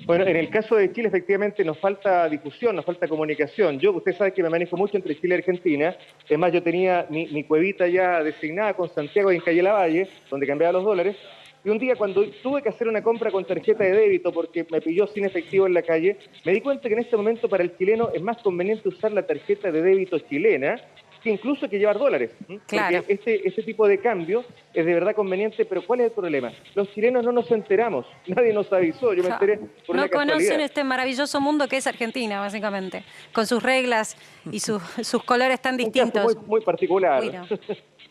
Bueno, en el caso de Chile, efectivamente, nos falta difusión, nos falta comunicación. Yo, usted sabe que me manejo mucho entre Chile y Argentina. Es más, yo tenía mi cuevita ya designada con Santiago y en Calle Lavalle, donde cambiaba los dólares. Y un día, cuando tuve que hacer una compra con tarjeta de débito porque me pilló sin efectivo en la calle, me di cuenta que en este momento para el chileno es más conveniente usar la tarjeta de débito chilena que incluso que llevar dólares. Claro. Porque este tipo de cambio es de verdad conveniente, pero ¿cuál es el problema? Los chilenos no nos enteramos, nadie nos avisó, yo me enteré por una No casualidad. conocen este maravilloso mundo que es Argentina, básicamente, con sus reglas y sus colores tan distintos. Muy particular. Bueno.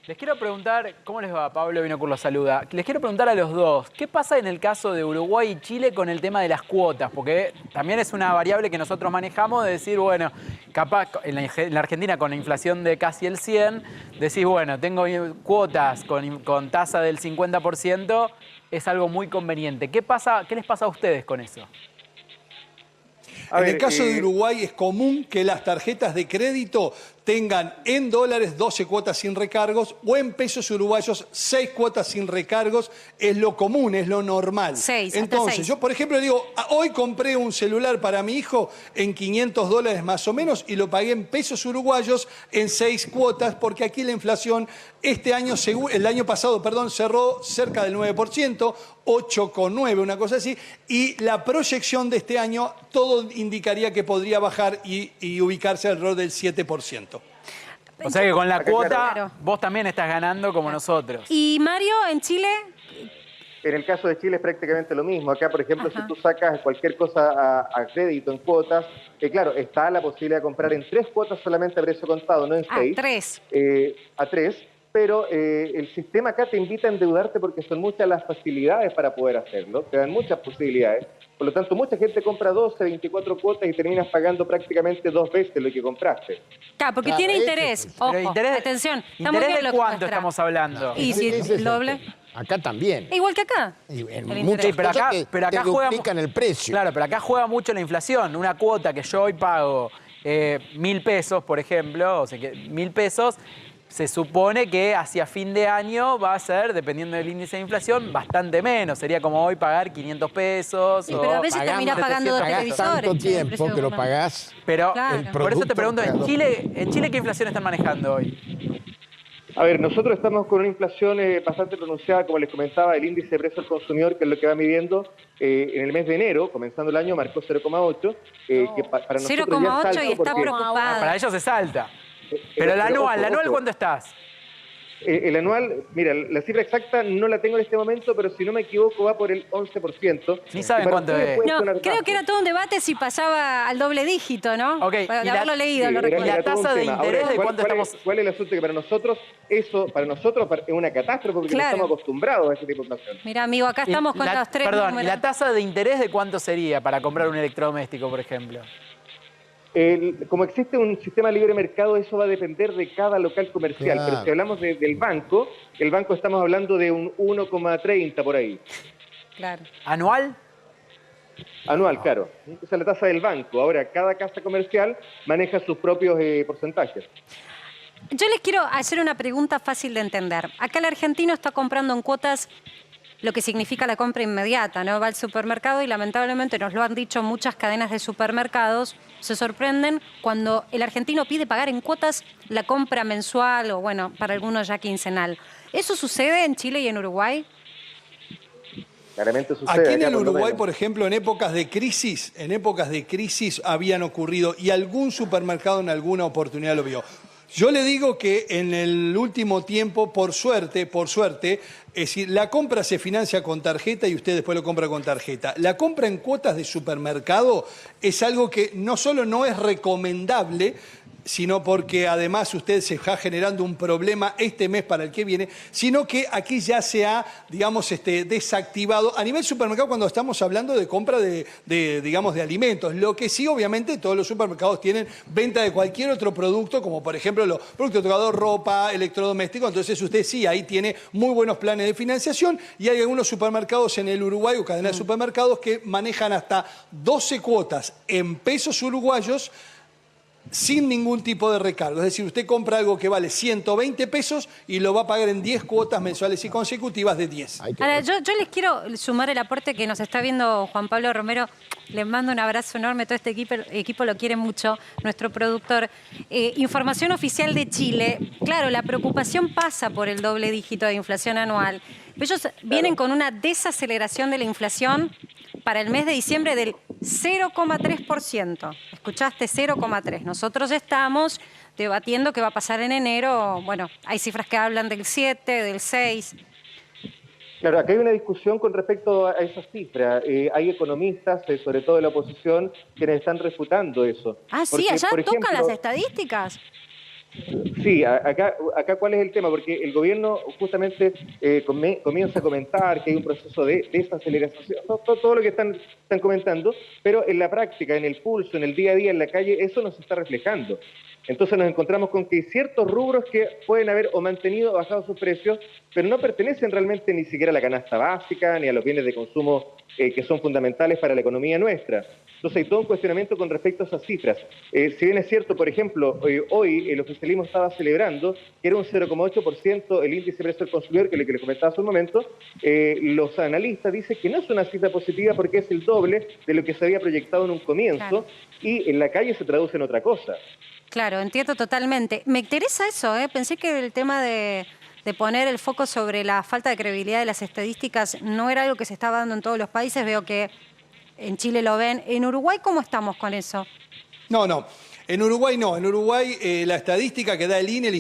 Les quiero preguntar, ¿cómo les va? Pablo Vinocur los saluda. Les quiero preguntar a los dos, ¿qué pasa en el caso de Uruguay y Chile con el tema de las cuotas? Porque también es una variable que nosotros manejamos de decir, bueno, capaz en la Argentina con la inflación de casi el 100, decís, bueno, tengo cuotas con tasa del 50%, es algo muy conveniente. ¿Qué les pasa a ustedes con eso? En el caso de Uruguay es común que las tarjetas de crédito tengan en dólares 12 cuotas sin recargos o en pesos uruguayos 6 cuotas sin recargos. Es lo común, es lo normal. Entonces, yo por ejemplo digo, hoy compré un celular para mi hijo en $500 más o menos y lo pagué en pesos uruguayos en 6 cuotas porque aquí la inflación el año pasado, cerró cerca del 9%, 8,9%, una cosa así, y la proyección de este año todo indicaría que podría bajar y ubicarse alrededor del 7%. O sea que con la cuota Claro. vos también estás ganando como nosotros. ¿Y Mario, en Chile? En el caso de Chile es prácticamente lo mismo. Acá, por ejemplo, si tú sacas cualquier cosa a crédito en cuotas, claro, está la posibilidad de comprar en 3 cuotas solamente a precio contado, no en 6. A 3. Pero el sistema acá te invita a endeudarte porque son muchas las facilidades para poder hacerlo, te dan muchas posibilidades. Por lo tanto, mucha gente compra 12, 24 cuotas y terminas pagando prácticamente 2 veces lo que compraste. Claro, porque tiene interés. Ojo, atención. ¿Interés de cuánto estamos hablando? ¿Y si el doble? Acá también. Igual que acá. Pero acá duplican el precio. Claro, pero acá juega mucho la inflación. Una cuota que yo hoy pago 1.000 pesos, por ejemplo, o sea que 1.000 pesos, se supone que hacia fin de año va a ser, dependiendo del índice de inflación, bastante menos. Sería como hoy pagar 500 pesos. Sí, pero a veces terminás pagando 2 televisores. Tanto tiempo que lo pagás. Pero Claro. por eso te pregunto, ¿en Chile qué inflación están manejando hoy? A ver, nosotros estamos con una inflación bastante pronunciada, como les comentaba, el índice de precio al consumidor, que es lo que va midiendo en el mes de enero, comenzando el año, marcó 0,8, que para nosotros 0,8 ya es y está preocupado. Para ellos es alta. Pero el anual, ¿cuánto estás? El anual, mira, la cifra exacta no la tengo en este momento, pero si no me equivoco va por el 11%. Ni saben cuánto es. No, creo que era todo un debate si pasaba al doble dígito, ¿no? Ok, de haberlo leído, lo recuerdo. ¿Y la tasa de interés de cuánto estamos? ¿Cuál es el asunto? Que para nosotros es una catástrofe porque no estamos acostumbrados a ese tipo de inflación. Mira, amigo, acá estamos con los 3 Perdón, números. ¿y la tasa de interés de cuánto sería para comprar un electrodoméstico, por ejemplo? Como existe un sistema de libre mercado, eso va a depender de cada local comercial. Claro. Pero si hablamos del banco, el banco estamos hablando de un 1,30 por ahí. Claro. ¿Anual? Anual, claro. Esa es la tasa del banco. Ahora, cada casa comercial maneja sus propios porcentajes. Yo les quiero hacer una pregunta fácil de entender. Acá el argentino está comprando en cuotas lo que significa la compra inmediata, ¿no? Va al supermercado y lamentablemente nos lo han dicho muchas cadenas de supermercados, se sorprenden cuando el argentino pide pagar en cuotas la compra mensual o, bueno, para algunos ya quincenal. ¿Eso sucede en Chile y en Uruguay? Claramente sucede. Aquí en el Uruguay, por ejemplo, en épocas de crisis habían ocurrido y algún supermercado en alguna oportunidad lo vio. Yo le digo que en el último tiempo, por suerte, es decir, la compra se financia con tarjeta y usted después lo compra con tarjeta. La compra en cuotas de supermercado es algo que no solo no es recomendable, sino porque además usted se está generando un problema este mes para el que viene, sino que aquí ya se ha, digamos, desactivado a nivel supermercado cuando estamos hablando de compra digamos, de alimentos. Lo que sí, obviamente, todos los supermercados tienen venta de cualquier otro producto, como por ejemplo los productos de tocador, ropa, electrodomésticos. Entonces usted sí, ahí tiene muy buenos planes de financiación y hay algunos supermercados en el Uruguay o cadenas de supermercados que manejan hasta 12 cuotas en pesos uruguayos sin ningún tipo de recargo. Es decir, usted compra algo que vale 120 pesos y lo va a pagar en 10 cuotas mensuales y consecutivas de 10. Ahora, yo les quiero sumar el aporte que nos está viendo Juan Pablo Romero. Les mando un abrazo enorme, todo este equipo lo quiere mucho, nuestro productor. Información oficial de Chile. Claro, la preocupación pasa por el doble dígito de inflación anual. Ellos vienen con una desaceleración de la inflación para el mes de diciembre del 0,3%. Escuchaste, 0,3%. Nosotros estamos debatiendo qué va a pasar en enero. Bueno, hay cifras que hablan del 7, del 6. Claro, acá hay una discusión con respecto a esas cifras. Hay economistas, sobre todo de la oposición, quienes están refutando eso. Ah, sí, allá tocan las estadísticas. Sí, acá ¿cuál es el tema? Porque el gobierno justamente comienza a comentar que hay un proceso de desaceleración, todo lo que están comentando, pero en la práctica, en el pulso, en el día a día, en la calle, eso no se está reflejando. Entonces nos encontramos con que hay ciertos rubros que pueden haber o mantenido o bajado sus precios, pero no pertenecen realmente ni siquiera a la canasta básica, ni a los bienes de consumo que son fundamentales para la economía nuestra. Entonces hay todo un cuestionamiento con respecto a esas cifras. Si bien es cierto, por ejemplo, hoy el oficialismo estaba celebrando que era un 0,8% el índice de precio del consumidor, que es lo que les comentaba hace un momento, los analistas dicen que no es una cifra positiva porque es el doble de lo que se había proyectado en un comienzo, claro, y en la calle se traduce en otra cosa. Claro, entiendo totalmente. Me interesa eso, ¿eh? Pensé que el tema de poner el foco sobre la falta de credibilidad de las estadísticas no era algo que se estaba dando en todos los países. Veo que en Chile lo ven. ¿En Uruguay cómo estamos con eso? No. En Uruguay no. En Uruguay la estadística que da el INE, el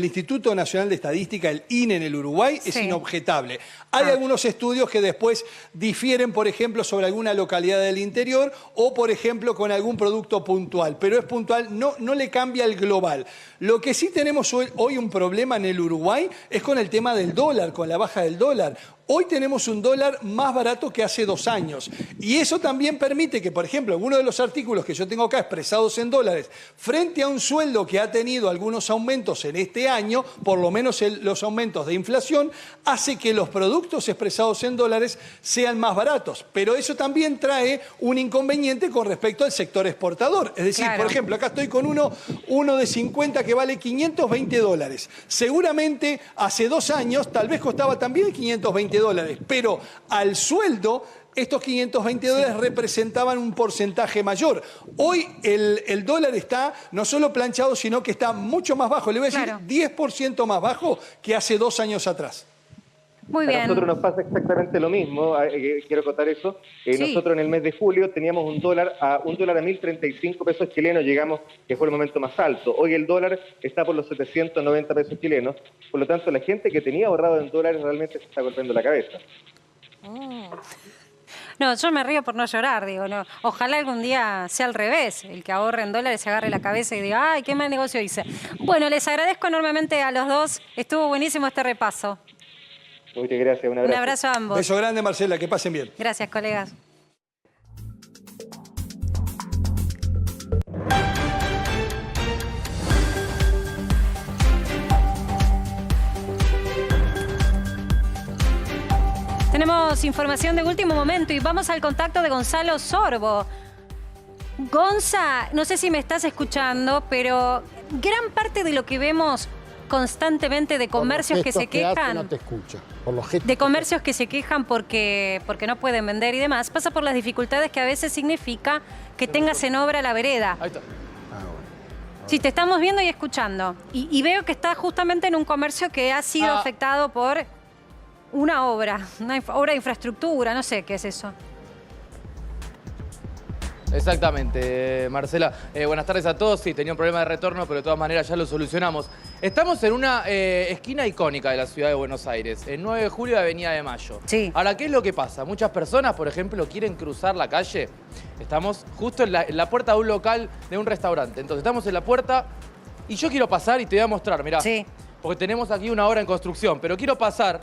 Instituto Nacional de Estadística, el INE en el Uruguay, es inobjetable. Hay algunos estudios que después difieren, por ejemplo, sobre alguna localidad del interior o, por ejemplo, con algún producto puntual. Pero es puntual, no le cambia el global. Lo que sí tenemos hoy un problema en el Uruguay es con el tema del dólar, con la baja del dólar. Hoy tenemos un dólar más barato que hace 2 años. Y eso también permite que, por ejemplo, algunos de los artículos que yo tengo acá expresados en dólares, frente a un sueldo que ha tenido algunos aumentos en este año, por lo menos los aumentos de inflación, hace que los productos expresados en dólares sean más baratos. Pero eso también trae un inconveniente con respecto al sector exportador. Es decir, claro, por ejemplo, acá estoy con uno de 50 que vale $520. Seguramente hace 2 años tal vez costaba también $520, pero al sueldo estos $520 representaban un porcentaje mayor. Hoy el dólar está no solo planchado, sino que está mucho más bajo. Le voy a decir, claro, 10% más bajo que hace 2 años atrás. Muy bien. A nosotros nos pasa exactamente lo mismo, quiero contar eso. Nosotros en el mes de julio teníamos un dólar a 1.035 pesos chilenos, llegamos, que fue el momento más alto. Hoy el dólar está por los 790 pesos chilenos, por lo tanto la gente que tenía ahorrado en dólares realmente se está golpeando la cabeza. No, yo me río por no llorar, digo, no. Ojalá algún día sea al revés, el que ahorre en dólares se agarre la cabeza y diga, ¡ay, qué mal negocio hice! Bueno, les agradezco enormemente a los dos, estuvo buenísimo este repaso. Muchas gracias, un abrazo. Un abrazo a ambos. Beso grande, Marcela, que pasen bien. Gracias, colegas. Tenemos información de último momento y vamos al contacto de Gonzalo Sorbo. Gonza, no sé si me estás escuchando, pero gran parte de lo que vemos constantemente de comercios que se quejan, no te escucha. Por los gestos de comercios que se quejan porque no pueden vender y demás, pasa por las dificultades que a veces significa que tengas en obra la vereda. Ahí está. Sí, te estamos viendo y escuchando. Y veo que estás justamente en un comercio que ha sido afectado por una obra de infraestructura, no sé qué es eso. Exactamente, Marcela. Buenas tardes a todos. Sí, tenía un problema de retorno, pero de todas maneras ya lo solucionamos. Estamos en una esquina icónica de la ciudad de Buenos Aires, el 9 de julio de Avenida de Mayo. Sí. Ahora, ¿qué es lo que pasa? Muchas personas, por ejemplo, quieren cruzar la calle. Estamos justo en la puerta de un local, de un restaurante. Entonces, estamos en la puerta y yo quiero pasar y te voy a mostrar, mirá. Sí. Porque tenemos aquí una obra en construcción, pero quiero pasar.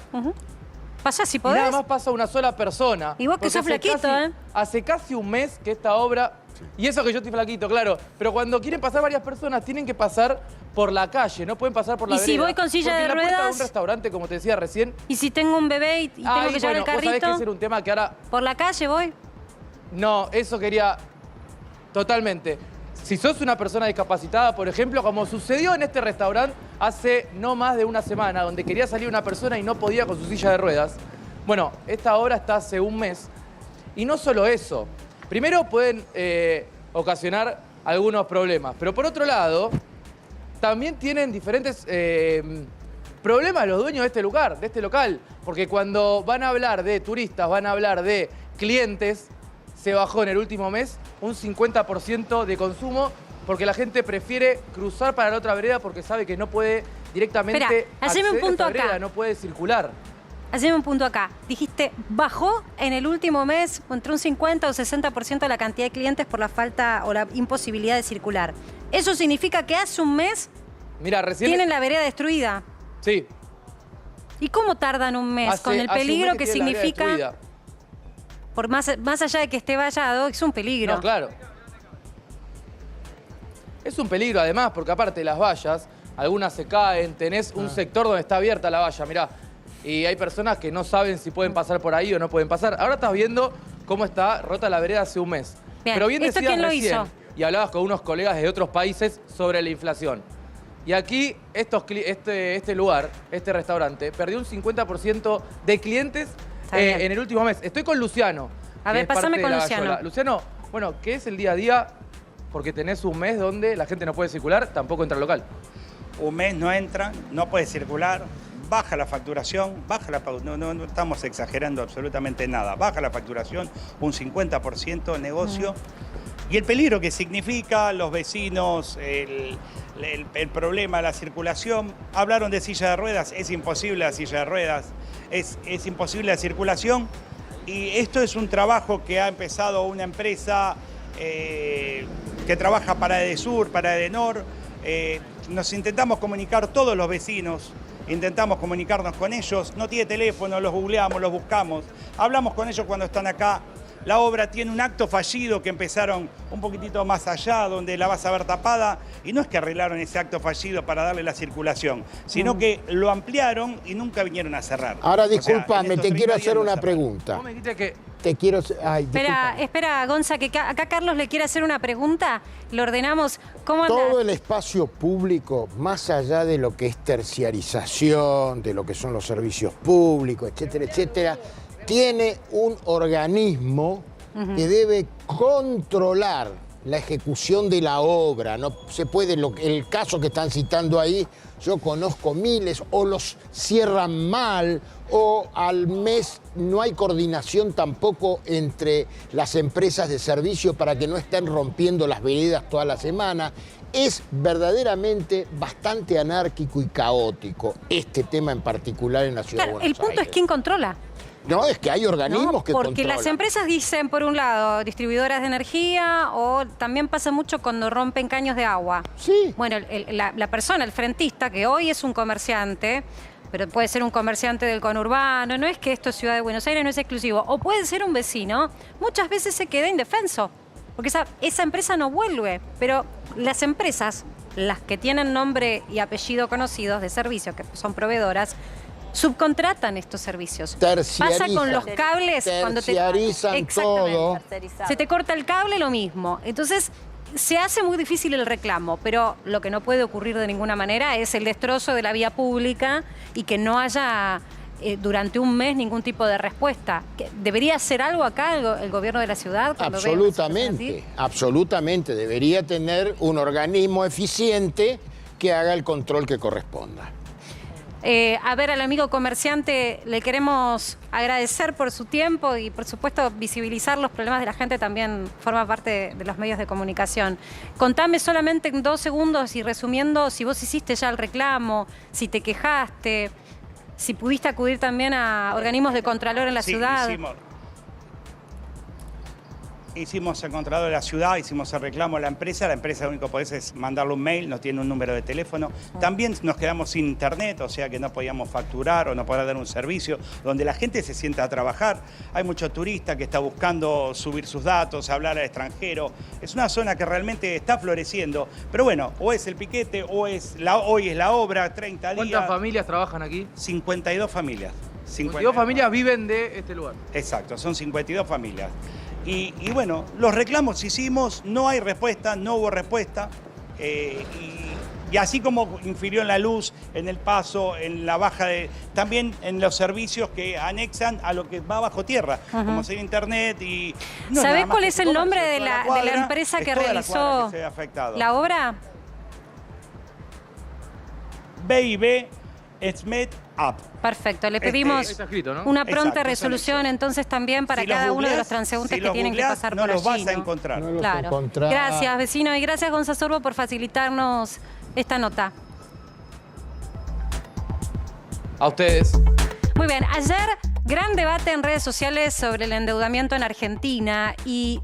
Pasa si podés. Y nada más pasa una sola persona. Y vos que sos flaquito, Hace casi un mes que esta obra... Y eso que yo estoy flaquito, claro. Pero cuando quieren pasar varias personas, tienen que pasar por la calle, no pueden pasar por la vereda. ¿Y si voy con silla de ruedas? Porque la puerta de un restaurante, como te decía recién... ¿Y si tengo un bebé y tengo que llevar el carrito? ¿Vos sabés que ese era un tema que ahora... ¿Por la calle voy? No, eso quería... Totalmente. Si sos una persona discapacitada, por ejemplo, como sucedió en este restaurante hace no más de una semana, donde quería salir una persona y no podía con su silla de ruedas... Bueno, esta obra está hace un mes. Y no solo eso. Primero pueden ocasionar algunos problemas. Pero por otro lado, también tienen diferentes problemas los dueños de este lugar, de este local. Porque cuando van a hablar de turistas, van a hablar de clientes, se bajó en el último mes un 50% de consumo porque la gente prefiere cruzar para la otra vereda porque sabe que no puede directamente haceme un acceder a punto esta vereda, acá. no puede circular. Haceme un punto acá. Dijiste, bajó en el último mes entre un 50 o 60% la cantidad de clientes por la falta o la imposibilidad de circular. ¿Eso significa que hace un mes Mira, recién... tienen la vereda destruida? Sí. ¿Y cómo tardan un mes? Con el peligro que significa... Por más allá de que esté vallado, es un peligro. No, claro. Es un peligro además, porque aparte las vallas, algunas se caen, tenés un sector donde está abierta la valla, mirá. Y hay personas que no saben si pueden pasar por ahí o no pueden pasar. Ahora estás viendo cómo está rota la vereda hace un mes. Bien. Pero bien ¿Esto decías quién lo recién, hizo? y hablabas con unos colegas de otros países sobre la inflación. Y aquí este lugar, este restaurante, perdió un 50% de clientes en el último mes. Estoy con Luciano. A ver, pásame con Luciano. Luciano, bueno, ¿qué es el día a día? Porque tenés un mes donde la gente no puede circular, tampoco entra al local. Un mes no entra, no puede circular, baja la facturación, no estamos exagerando absolutamente nada, baja la facturación un 50% de negocio. Y el peligro que significa los vecinos, el problema de la circulación. Hablaron de silla de ruedas, es imposible la silla de ruedas, es imposible la circulación. Y esto es un trabajo que ha empezado una empresa que trabaja para Edesur, para Edenor. Nos intentamos comunicar todos los vecinos, intentamos comunicarnos con ellos. No tiene teléfono, los googleamos, los buscamos. Hablamos con ellos cuando están acá. La obra tiene un acto fallido que empezaron un poquitito más allá, donde la vas a ver tapada, y no es que arreglaron ese acto fallido para darle la circulación, sino que lo ampliaron y nunca vinieron a cerrar. Ahora, discúlpame, te quiero hacer una pregunta. Vos me dijiste que... Te quiero... Ay, Espera, Gonza, que acá Carlos le quiere hacer una pregunta. Lo ordenamos. ¿Cómo anda? Todo el espacio público, más allá de lo que es terciarización, de lo que son los servicios públicos, etcétera, etcétera, tiene un organismo que debe controlar la ejecución de la obra. No se puede, el caso que están citando ahí, yo conozco miles, o los cierran mal, o al mes no hay coordinación tampoco entre las empresas de servicio para que no estén rompiendo las veredas toda la semana. Es verdaderamente bastante anárquico y caótico este tema en particular en la ciudad de Buenos Aires. El punto es quién controla. No, es que hay organismos que porque controlan. Las empresas dicen, por un lado, distribuidoras de energía, o también pasa mucho cuando rompen caños de agua. Sí. Bueno, la persona, el frentista, que hoy es un comerciante, pero puede ser un comerciante del conurbano, no es que esto es Ciudad de Buenos Aires, no es exclusivo, o puede ser un vecino, muchas veces se queda indefenso, porque esa empresa no vuelve, pero las empresas, las que tienen nombre y apellido conocidos de servicio, que son proveedoras, subcontratan estos servicios. Pasa con los cables cuando terciarizan todo. Se te corta el cable, lo mismo. Entonces, se hace muy difícil el reclamo, pero lo que no puede ocurrir de ninguna manera es el destrozo de la vía pública y que no haya durante un mes ningún tipo de respuesta. ¿Debería hacer algo acá el gobierno de la ciudad? Absolutamente, absolutamente. Debería tener un organismo eficiente que haga el control que corresponda. A ver, al amigo comerciante le queremos agradecer por su tiempo y, por supuesto, visibilizar los problemas de la gente también forma parte de los medios de comunicación. Contame solamente en 2 segundos y resumiendo si vos hiciste ya el reclamo, si te quejaste, si pudiste acudir también a organismos de contralor en la ciudad. Hicimos el contralor de la ciudad, hicimos el reclamo a la empresa lo único que podés es mandarle un mail, no tiene un número de teléfono. También nos quedamos sin internet, o sea que no podíamos facturar o no podíamos dar un servicio donde la gente se sienta a trabajar. Hay mucho turista que está buscando subir sus datos, hablar al extranjero. Es una zona que realmente está floreciendo, pero bueno, o es el piquete o hoy es la obra, 30 días. ¿Cuántas familias trabajan aquí? 52 familias. 52 familias viven de este lugar. Exacto, son 52 familias. Y bueno, los reclamos hicimos, no hay respuesta, no hubo respuesta. Y así como infirió en la luz, en el paso, en la baja también en los servicios que anexan a lo que va bajo tierra, como ser internet y... No, ¿sabés cuál es el nombre de la empresa que realizó la obra? B&B Smith Up. Perfecto, le pedimos una pronta resolución entonces también para cada uno de los transeúntes que tienen que pasar por allí. No los vas a encontrar. Claro. Gracias, vecino, y gracias, Gonzalo Sorbo, por facilitarnos esta nota. A ustedes. Muy bien, ayer gran debate en redes sociales sobre el endeudamiento en Argentina y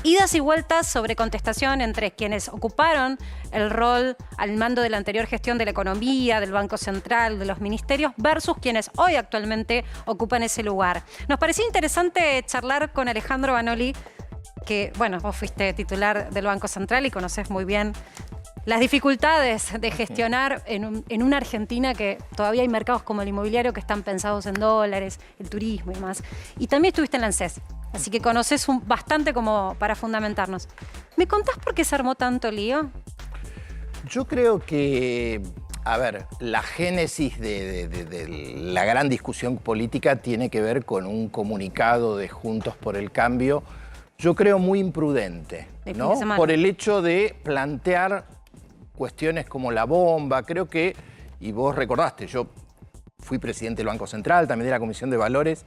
idas y vueltas sobre contestación entre quienes ocuparon el rol al mando de la anterior gestión de la economía, del Banco Central, de los ministerios, versus quienes hoy actualmente ocupan ese lugar. Nos parecía interesante charlar con Alejandro Banoli, que, bueno, vos fuiste titular del Banco Central y conocés muy bien las dificultades de gestionar en una Argentina que todavía hay mercados como el inmobiliario que están pensados en dólares, el turismo y demás. Y también estuviste en la ANSES, así que conoces bastante como para fundamentarnos. ¿Me contás por qué se armó tanto lío? Yo creo que, a ver, la génesis de la gran discusión política tiene que ver con un comunicado de Juntos por el Cambio, yo creo muy imprudente, ¿no? Por el hecho de plantear cuestiones como la bomba. Creo que, y vos recordaste, yo fui presidente del Banco Central, también de la Comisión de Valores.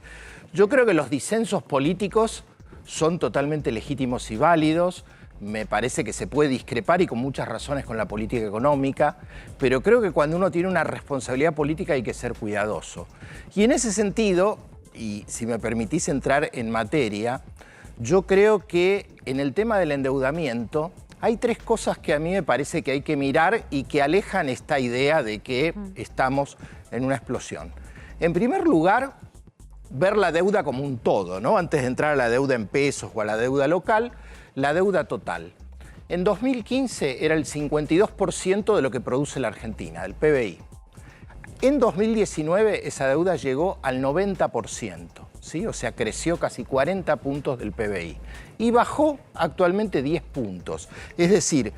Yo creo que los disensos políticos son totalmente legítimos y válidos. Me parece que se puede discrepar y con muchas razones con la política económica, pero creo que cuando uno tiene una responsabilidad política hay que ser cuidadoso. Y en ese sentido, y si me permitís entrar en materia, yo creo que en el tema del endeudamiento hay tres cosas que a mí me parece que hay que mirar y que alejan esta idea de que estamos en una explosión. En primer lugar, ver la deuda como un todo, ¿no? Antes de entrar a la deuda en pesos o a la deuda local, la deuda total. En 2015 era el 52% de lo que produce la Argentina, del PBI. En 2019 esa deuda llegó al 90%, ¿sí? O sea, creció casi 40 puntos del PBI. Y bajó actualmente 10 puntos. Es decir,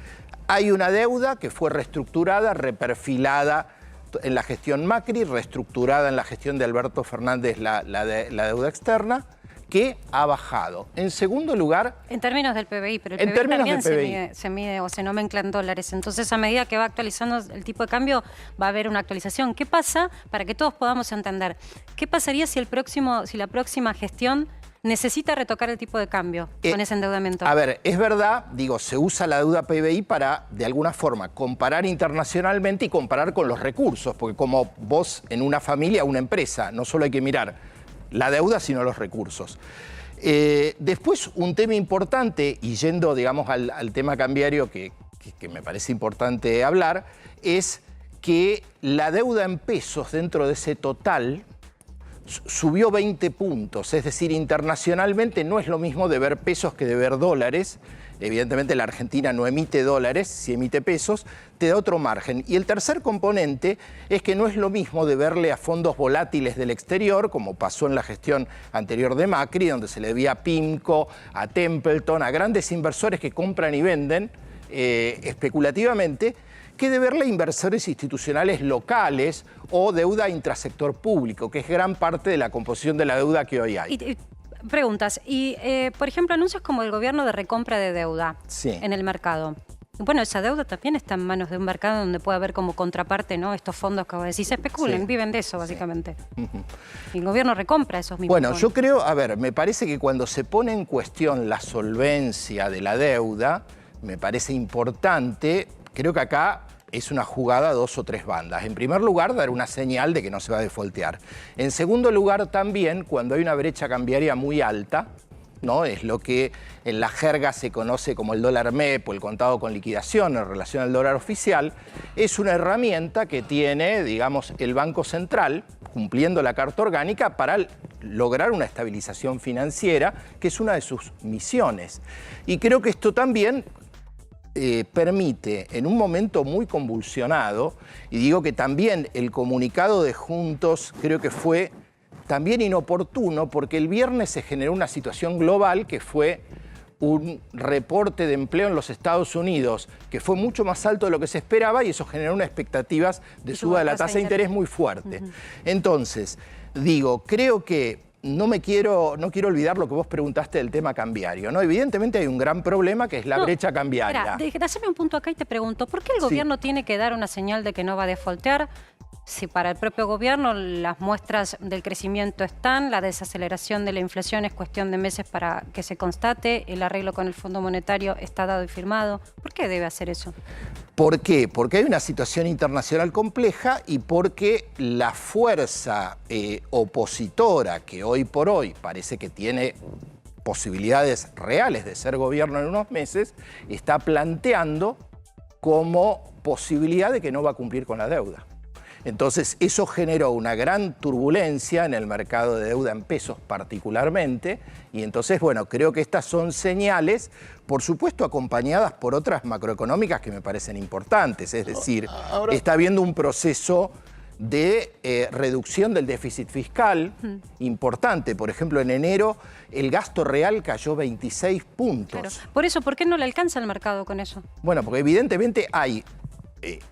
hay una deuda que fue reestructurada, reperfilada en la gestión Macri, reestructurada en la gestión de Alberto Fernández, la deuda externa, que ha bajado. En segundo lugar... En términos del PBI, pero el PBI también se mide o se nomencla en dólares. Entonces, a medida que va actualizando el tipo de cambio, va a haber una actualización. ¿Qué pasa? Para que todos podamos entender, ¿qué pasaría si la próxima gestión necesita retocar el tipo de cambio con ese endeudamiento? A ver, es verdad, digo, se usa la deuda PBI para, de alguna forma, comparar internacionalmente y comparar con los recursos, porque como vos en una familia, una empresa, no solo hay que mirar la deuda, sino los recursos. Después, un tema importante, y yendo, digamos, al tema cambiario que me parece importante hablar, es que la deuda en pesos dentro de ese total subió 20 puntos. Es decir, internacionalmente no es lo mismo de ver pesos que de ver dólares. Evidentemente la Argentina no emite dólares, si emite pesos, te da otro margen. Y el tercer componente es que no es lo mismo de verle a fondos volátiles del exterior, como pasó en la gestión anterior de Macri, donde se le debía a PIMCO, a Templeton, a grandes inversores que compran y venden especulativamente, que de verle a inversores institucionales locales o deuda intrasector público, que es gran parte de la composición de la deuda que hoy hay. Preguntas. Y, por ejemplo, anuncios como el gobierno de recompra de deuda en el mercado. Bueno, esa deuda también está en manos de un mercado donde puede haber como contraparte, ¿no? Estos fondos que vos decís se especulan, viven de eso, básicamente. Y el gobierno recompra esos mismos fondos. Yo creo, a ver, me parece que cuando se pone en cuestión la solvencia de la deuda, me parece importante, creo que acá es una jugada a dos o tres bandas. En primer lugar, dar una señal de que no se va a defaultear. En segundo lugar, también, cuando hay una brecha cambiaria muy alta, ¿no? Es lo que en la jerga se conoce como el dólar MEP o el contado con liquidación en relación al dólar oficial, es una herramienta que tiene, digamos, el Banco Central, cumpliendo la Carta Orgánica, para lograr una estabilización financiera, que es una de sus misiones. Y creo que esto también permite, en un momento muy convulsionado, y digo que también el comunicado de Juntos creo que fue también inoportuno, porque el viernes se generó una situación global que fue un reporte de empleo en los Estados Unidos que fue mucho más alto de lo que se esperaba, y eso generó unas expectativas de suba de la tasa de interés muy fuerte. Entonces, digo, creo que no quiero olvidar lo que vos preguntaste del tema cambiario, ¿no? Evidentemente hay un gran problema que es la brecha cambiaria. Espera, haceme un punto acá y te pregunto, ¿por qué el gobierno tiene que dar una señal de que no va a defaultear si para el propio gobierno las muestras del crecimiento están, la desaceleración de la inflación es cuestión de meses para que se constate, el arreglo con el Fondo Monetario está dado y firmado. ¿Por qué debe hacer eso? ¿Por qué? Porque hay una situación internacional compleja y porque la fuerza opositora que hoy por hoy parece que tiene posibilidades reales de ser gobierno en unos meses, está planteando como posibilidad de que no va a cumplir con la deuda. Entonces, eso generó una gran turbulencia en el mercado de deuda en pesos particularmente, y entonces, bueno, creo que estas son señales, por supuesto acompañadas por otras macroeconómicas que me parecen importantes, es decir, está habiendo un proceso de reducción del déficit fiscal importante. Por ejemplo, en enero el gasto real cayó 26 puntos. Claro. Por eso, ¿por qué no le alcanza el mercado con eso? Bueno, porque evidentemente hay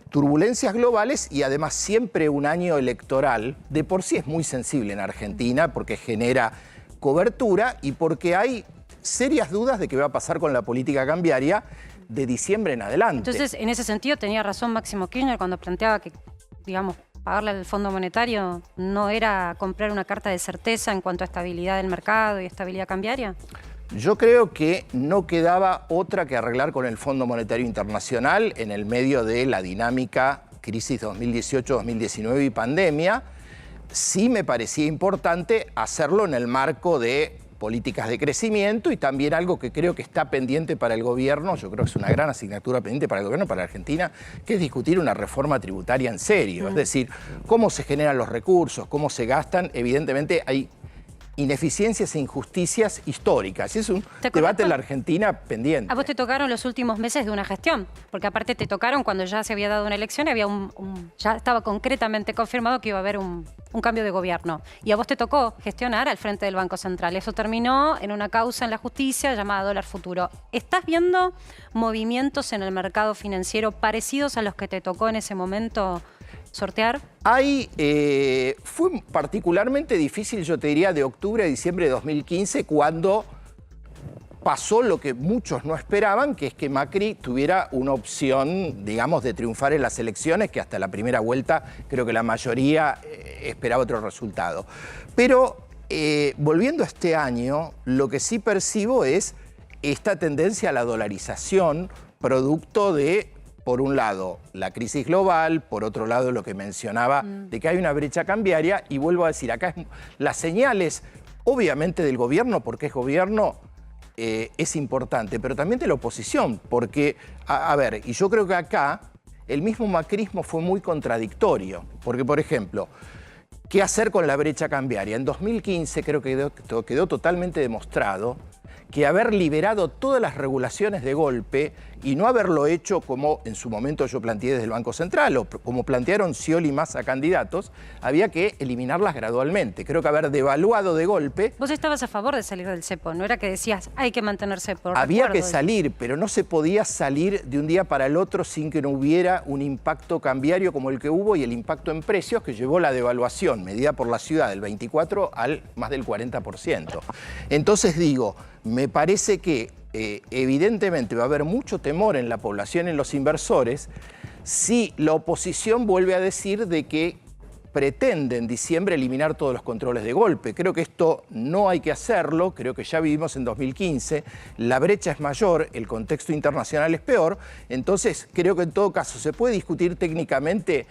turbulencias globales y además siempre un año electoral de por sí es muy sensible en Argentina porque genera cobertura y porque hay serias dudas de qué va a pasar con la política cambiaria de diciembre en adelante. Entonces, en ese sentido tenía razón Máximo Kirchner cuando planteaba que, digamos, pagarle al Fondo Monetario no era comprar una carta de certeza en cuanto a estabilidad del mercado y estabilidad cambiaria. Yo creo que no quedaba otra que arreglar con el Fondo Monetario Internacional en el medio de la dinámica crisis 2018-2019 y pandemia. Sí me parecía importante hacerlo en el marco de políticas de crecimiento y también algo que creo que está pendiente para el gobierno, yo creo que es una gran asignatura pendiente para el gobierno, para Argentina, que es discutir una reforma tributaria en serio. Es decir, cómo se generan los recursos, cómo se gastan. Evidentemente hay ineficiencias e injusticias históricas. Es un debate en la Argentina pendiente. A vos te tocaron los últimos meses de una gestión, porque aparte te tocaron cuando ya se había dado una elección y había ya estaba concretamente confirmado que iba a haber un cambio de gobierno. Y a vos te tocó gestionar al frente del Banco Central. Eso terminó en una causa en la justicia llamada dólar futuro. ¿Estás viendo movimientos en el mercado financiero parecidos a los que te tocó en ese momento sortear? Fue particularmente difícil, yo te diría, de octubre a diciembre de 2015, cuando pasó lo que muchos no esperaban, que es que Macri tuviera una opción, digamos, de triunfar en las elecciones, que hasta la primera vuelta creo que la mayoría esperaba otro resultado. Pero volviendo a este año, lo que sí percibo es esta tendencia a la dolarización, producto de, por un lado, la crisis global, por otro lado, lo que mencionaba, de que hay una brecha cambiaria, y vuelvo a decir, acá las señales, obviamente del gobierno, porque es gobierno, es importante, pero también de la oposición, porque, a ver, y yo creo que acá el mismo macrismo fue muy contradictorio, porque, por ejemplo, ¿qué hacer con la brecha cambiaria? En 2015 creo que quedó totalmente demostrado que haber liberado todas las regulaciones de golpe y no haberlo hecho como en su momento yo planteé desde el Banco Central o como plantearon Scioli y Massa candidatos, había que eliminarlas gradualmente. Creo que haber devaluado de golpe... Vos estabas a favor de salir del cepo, no era que decías hay que mantener cepo. Había que salir, pero no se podía salir de un día para el otro sin que no hubiera un impacto cambiario como el que hubo y el impacto en precios que llevó la devaluación medida por la ciudad del 24 al más del 40%. Entonces digo, me parece que evidentemente va a haber mucho temor en la población, en los inversores, si la oposición vuelve a decir de que pretende en diciembre eliminar todos los controles de golpe. Creo que esto no hay que hacerlo, creo que ya vivimos en 2015, la brecha es mayor, el contexto internacional es peor, entonces creo que en todo caso se puede discutir técnicamente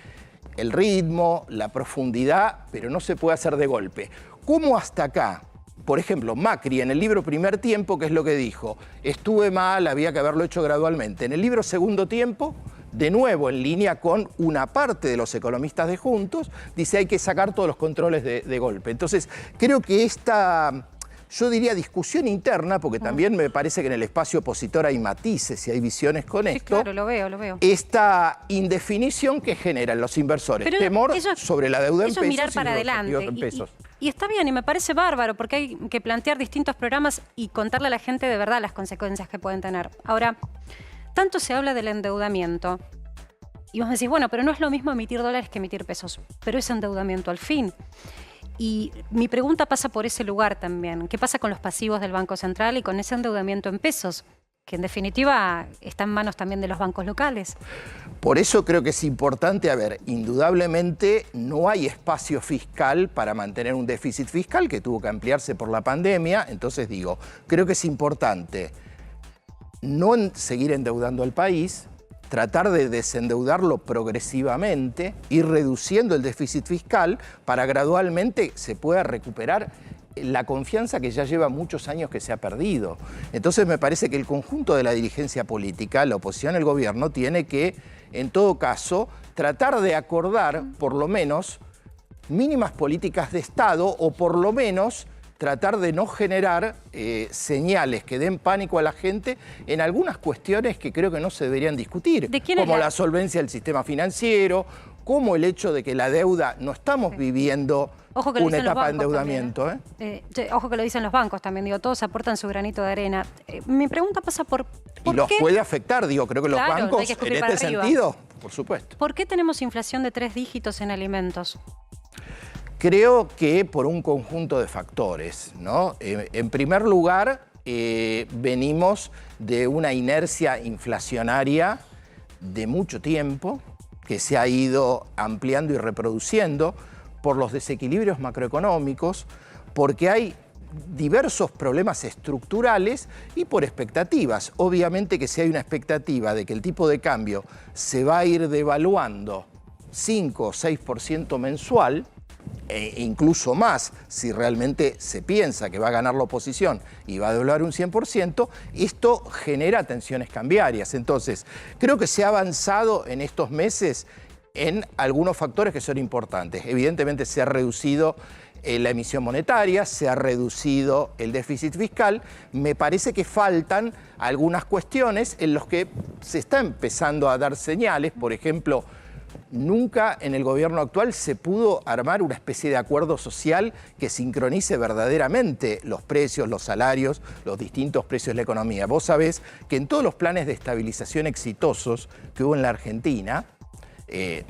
el ritmo, la profundidad, pero no se puede hacer de golpe. ¿Cómo hasta acá? Por ejemplo, Macri en el libro Primer Tiempo, ¿qué es lo que dijo? Estuve mal, había que haberlo hecho gradualmente. En el libro Segundo Tiempo, de nuevo en línea con una parte de los economistas de Juntos, dice hay que sacar todos los controles de golpe. Entonces, creo que esta, yo diría discusión interna, porque también me parece que en el espacio opositor hay matices y hay visiones con esto. Claro, lo veo. Esta indefinición que generan los inversores, pero temor sobre la deuda en pesos mirar para adelante. En pesos. Y está bien, y me parece bárbaro, porque hay que plantear distintos programas y contarle a la gente de verdad las consecuencias que pueden tener. Ahora, tanto se habla del endeudamiento, y vos me decís, bueno, pero no es lo mismo emitir dólares que emitir pesos, pero es endeudamiento al fin. Y mi pregunta pasa por ese lugar también. ¿Qué pasa con los pasivos del Banco Central y con ese endeudamiento en pesos? que en definitiva está en manos también de los bancos locales. Por eso creo que es importante, indudablemente no hay espacio fiscal para mantener un déficit fiscal que tuvo que ampliarse por la pandemia. Entonces creo que es importante no seguir endeudando al país, tratar de desendeudarlo progresivamente, ir reduciendo el déficit fiscal para gradualmente se pueda recuperar la confianza que ya lleva muchos años que se ha perdido. Entonces me parece que el conjunto de la dirigencia política, la oposición, el gobierno, tiene que, en todo caso, tratar de acordar, por lo menos, mínimas políticas de Estado o por lo menos tratar de no generar señales que den pánico a la gente en algunas cuestiones que creo que no se deberían discutir, como la solvencia del sistema financiero, como el hecho de que la deuda, no estamos viviendo una etapa de endeudamiento. Ojo que lo dicen los bancos también, todos aportan su granito de arena. Mi pregunta pasa por y los puede afectar, creo que los bancos en este sentido, por supuesto. ¿Por qué tenemos inflación de 3 dígitos en alimentos? Creo que por un conjunto de factores, ¿no? En primer lugar, venimos de una inercia inflacionaria de mucho tiempo que se ha ido ampliando y reproduciendo por los desequilibrios macroeconómicos, porque hay diversos problemas estructurales y por expectativas. Obviamente que si hay una expectativa de que el tipo de cambio se va a ir devaluando 5 o 6% mensual, e incluso más si realmente se piensa que va a ganar la oposición y va a devaluar un 100%, esto genera tensiones cambiarias. Entonces, creo que se ha avanzado en estos meses en algunos factores que son importantes. Evidentemente se ha reducido la emisión monetaria, se ha reducido el déficit fiscal. Me parece que faltan algunas cuestiones en las que se está empezando a dar señales. Por ejemplo, nunca en el gobierno actual se pudo armar una especie de acuerdo social que sincronice verdaderamente los precios, los salarios, los distintos precios de la economía. Vos sabés que en todos los planes de estabilización exitosos que hubo en la Argentina,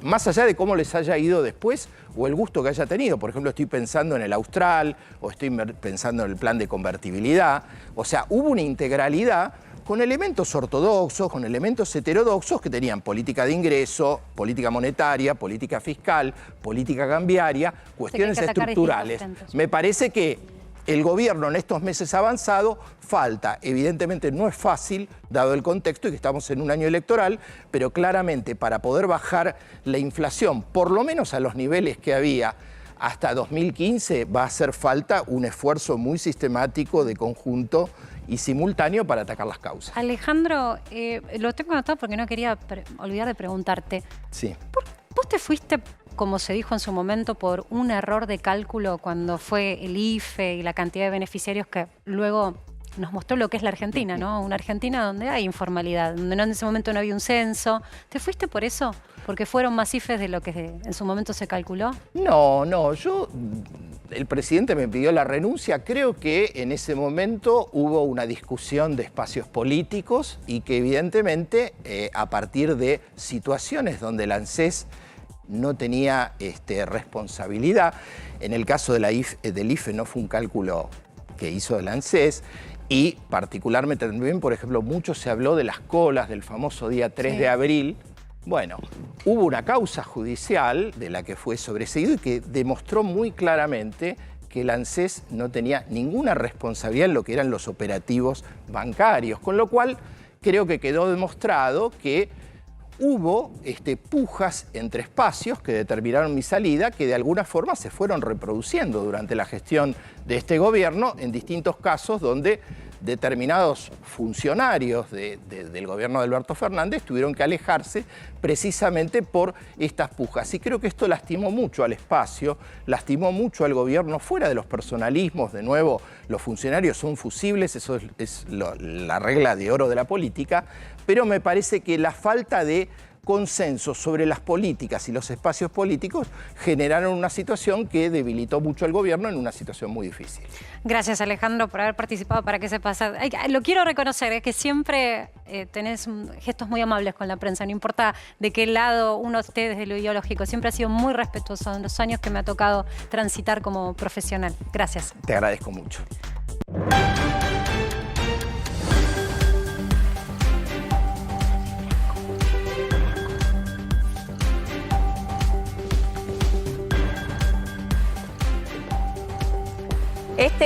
más allá de cómo les haya ido después o el gusto que haya tenido, por ejemplo, estoy pensando en el Austral o estoy pensando en el plan de convertibilidad, o sea, hubo una integralidad con elementos ortodoxos, con elementos heterodoxos que tenían política de ingreso, política monetaria, política fiscal, política cambiaria, cuestiones estructurales. Me parece que el gobierno en estos meses ha avanzado, falta, evidentemente no es fácil, dado el contexto y que estamos en un año electoral, pero claramente para poder bajar la inflación, por lo menos a los niveles que había hasta 2015, va a hacer falta un esfuerzo muy sistemático de conjunto y simultáneo para atacar las causas. Alejandro, lo tengo anotado porque no quería olvidar de preguntarte. Sí. ¿Vos te fuiste, como se dijo en su momento, por un error de cálculo cuando fue el IFE y la cantidad de beneficiarios que luego nos mostró lo que es la Argentina, ¿no? Una Argentina donde hay informalidad, donde en ese momento no había un censo. ¿Te fuiste por eso? ¿Porque fueron más IFEs de lo que en su momento se calculó? No, el presidente me pidió la renuncia. Creo que en ese momento hubo una discusión de espacios políticos y que evidentemente a partir de situaciones donde el ANSES no tenía responsabilidad, en el caso de del IFE no fue un cálculo que hizo el ANSES, y particularmente también, por ejemplo, mucho se habló de las colas del famoso día 3 de abril. Bueno, hubo una causa judicial de la que fue sobreseído y que demostró muy claramente que el ANSES no tenía ninguna responsabilidad en lo que eran los operativos bancarios, con lo cual creo que quedó demostrado que hubo pujas entre espacios que determinaron mi salida, que de alguna forma se fueron reproduciendo durante la gestión de este gobierno en distintos casos donde determinados funcionarios del gobierno de Alberto Fernández tuvieron que alejarse precisamente por estas pujas. Y creo que esto lastimó mucho al espacio, lastimó mucho al gobierno, fuera de los personalismos. De nuevo, los funcionarios son fusibles, eso es la regla de oro de la política, pero me parece que la falta de consenso sobre las políticas y los espacios políticos generaron una situación que debilitó mucho al gobierno en una situación muy difícil. Gracias, Alejandro, por haber participado para que se pase. Lo quiero reconocer, es que siempre tenés gestos muy amables con la prensa, no importa de qué lado uno esté desde lo ideológico, siempre ha sido muy respetuoso en los años que me ha tocado transitar como profesional. Gracias. Te agradezco mucho.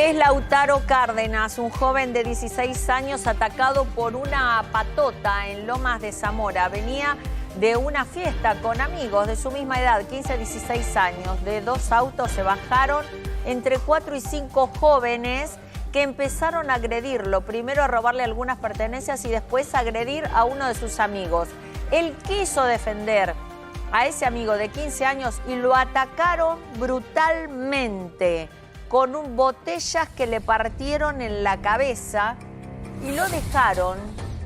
Es Lautaro Cárdenas, un joven de 16 años atacado por una patota en Lomas de Zamora. Venía de una fiesta con amigos de su misma edad, 15 a 16 años. De 2 autos se bajaron entre 4 y 5 jóvenes que empezaron a agredirlo. Primero a robarle algunas pertenencias y después a agredir a uno de sus amigos. Él quiso defender a ese amigo de 15 años y lo atacaron brutalmente con botellas que le partieron en la cabeza y lo dejaron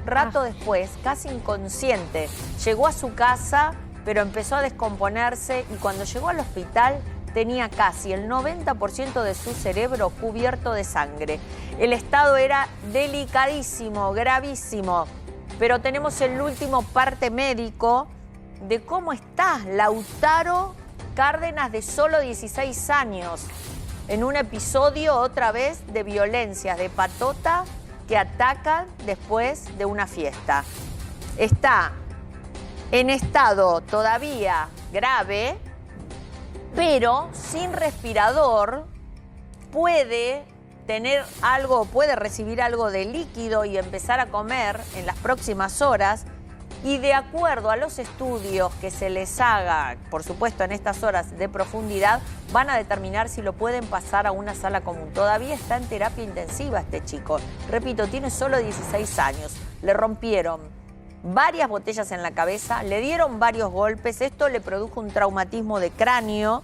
rato después, casi inconsciente. Llegó a su casa, pero empezó a descomponerse y cuando llegó al hospital tenía casi el 90% de su cerebro cubierto de sangre. El estado era delicadísimo, gravísimo, pero tenemos el último parte médico de cómo está Lautaro Cárdenas, de solo 16 años. En un episodio otra vez de violencias, de patota que atacan después de una fiesta. Está en estado todavía grave, pero sin respirador, puede tener algo, puede recibir algo de líquido y empezar a comer en las próximas horas. Y de acuerdo a los estudios que se les haga, por supuesto en estas horas de profundidad, van a determinar si lo pueden pasar a una sala común. Todavía está en terapia intensiva este chico. Repito, tiene solo 16 años. Le rompieron varias botellas en la cabeza, le dieron varios golpes. Esto le produjo un traumatismo de cráneo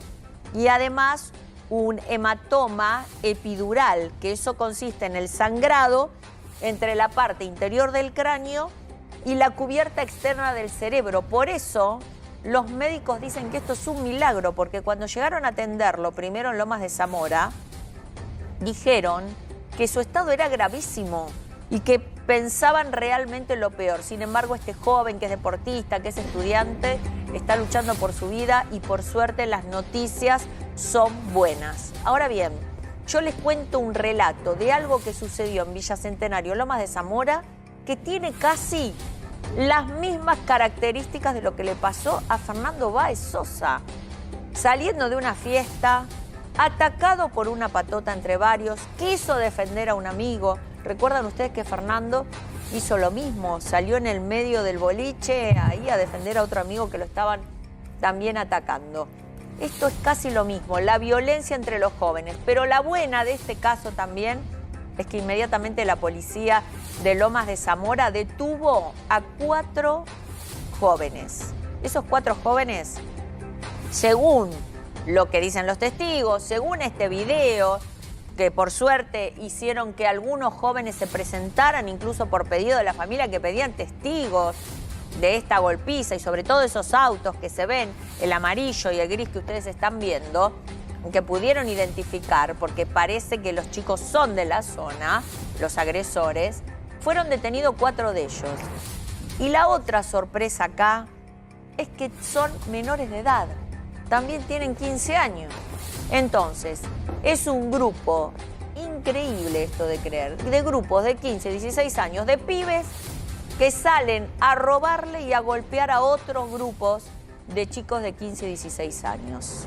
y además un hematoma epidural, que eso consiste en el sangrado entre la parte interior del cráneo y la cubierta externa del cerebro. Por eso los médicos dicen que esto es un milagro, porque cuando llegaron a atenderlo, primero en Lomas de Zamora, dijeron que su estado era gravísimo y que pensaban realmente lo peor. Sin embargo, este joven que es deportista, que es estudiante, está luchando por su vida y por suerte las noticias son buenas. Ahora bien, yo les cuento un relato de algo que sucedió en Villa Centenario, Lomas de Zamora, que tiene casi las mismas características de lo que le pasó a Fernando Báez Sosa. Saliendo de una fiesta, atacado por una patota entre varios, quiso defender a un amigo. ¿Recuerdan ustedes que Fernando hizo lo mismo? Salió en el medio del boliche ahí a defender a otro amigo que lo estaban también atacando. Esto es casi lo mismo, la violencia entre los jóvenes. Pero la buena de este caso también es que inmediatamente la policía de Lomas de Zamora detuvo a 4 jóvenes. Esos 4 jóvenes, según lo que dicen los testigos, según este video, que por suerte hicieron que algunos jóvenes se presentaran, incluso por pedido de la familia, que pedían testigos de esta golpiza y sobre todo esos autos que se ven, el amarillo y el gris que ustedes están viendo, que pudieron identificar, porque parece que los chicos son de la zona, los agresores. Fueron detenidos 4 de ellos. Y la otra sorpresa acá es que son menores de edad. También tienen 15 años. Entonces, es un grupo increíble esto de creer, de grupos de 15, 16 años, de pibes que salen a robarle y a golpear a otros grupos de chicos de 15 y 16 años.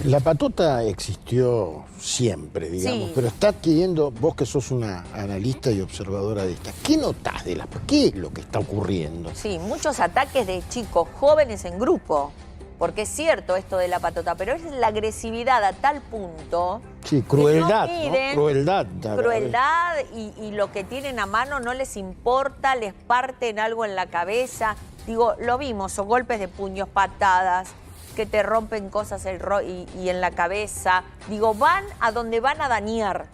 La patota existió siempre, digamos, Sí. pero está adquiriendo, vos que sos una analista y observadora de esta, ¿qué notás de qué es lo que está ocurriendo? Sí, muchos ataques de chicos jóvenes en grupo, porque es cierto esto de la patota, pero es la agresividad a tal punto. Sí, crueldad, que no miden, Crueldad. Crueldad y lo que tienen a mano no les importa, les parten algo en la cabeza. Digo, lo vimos, o golpes de puños, patadas, que te rompen cosas y en la cabeza. Digo, van a donde van a dañar.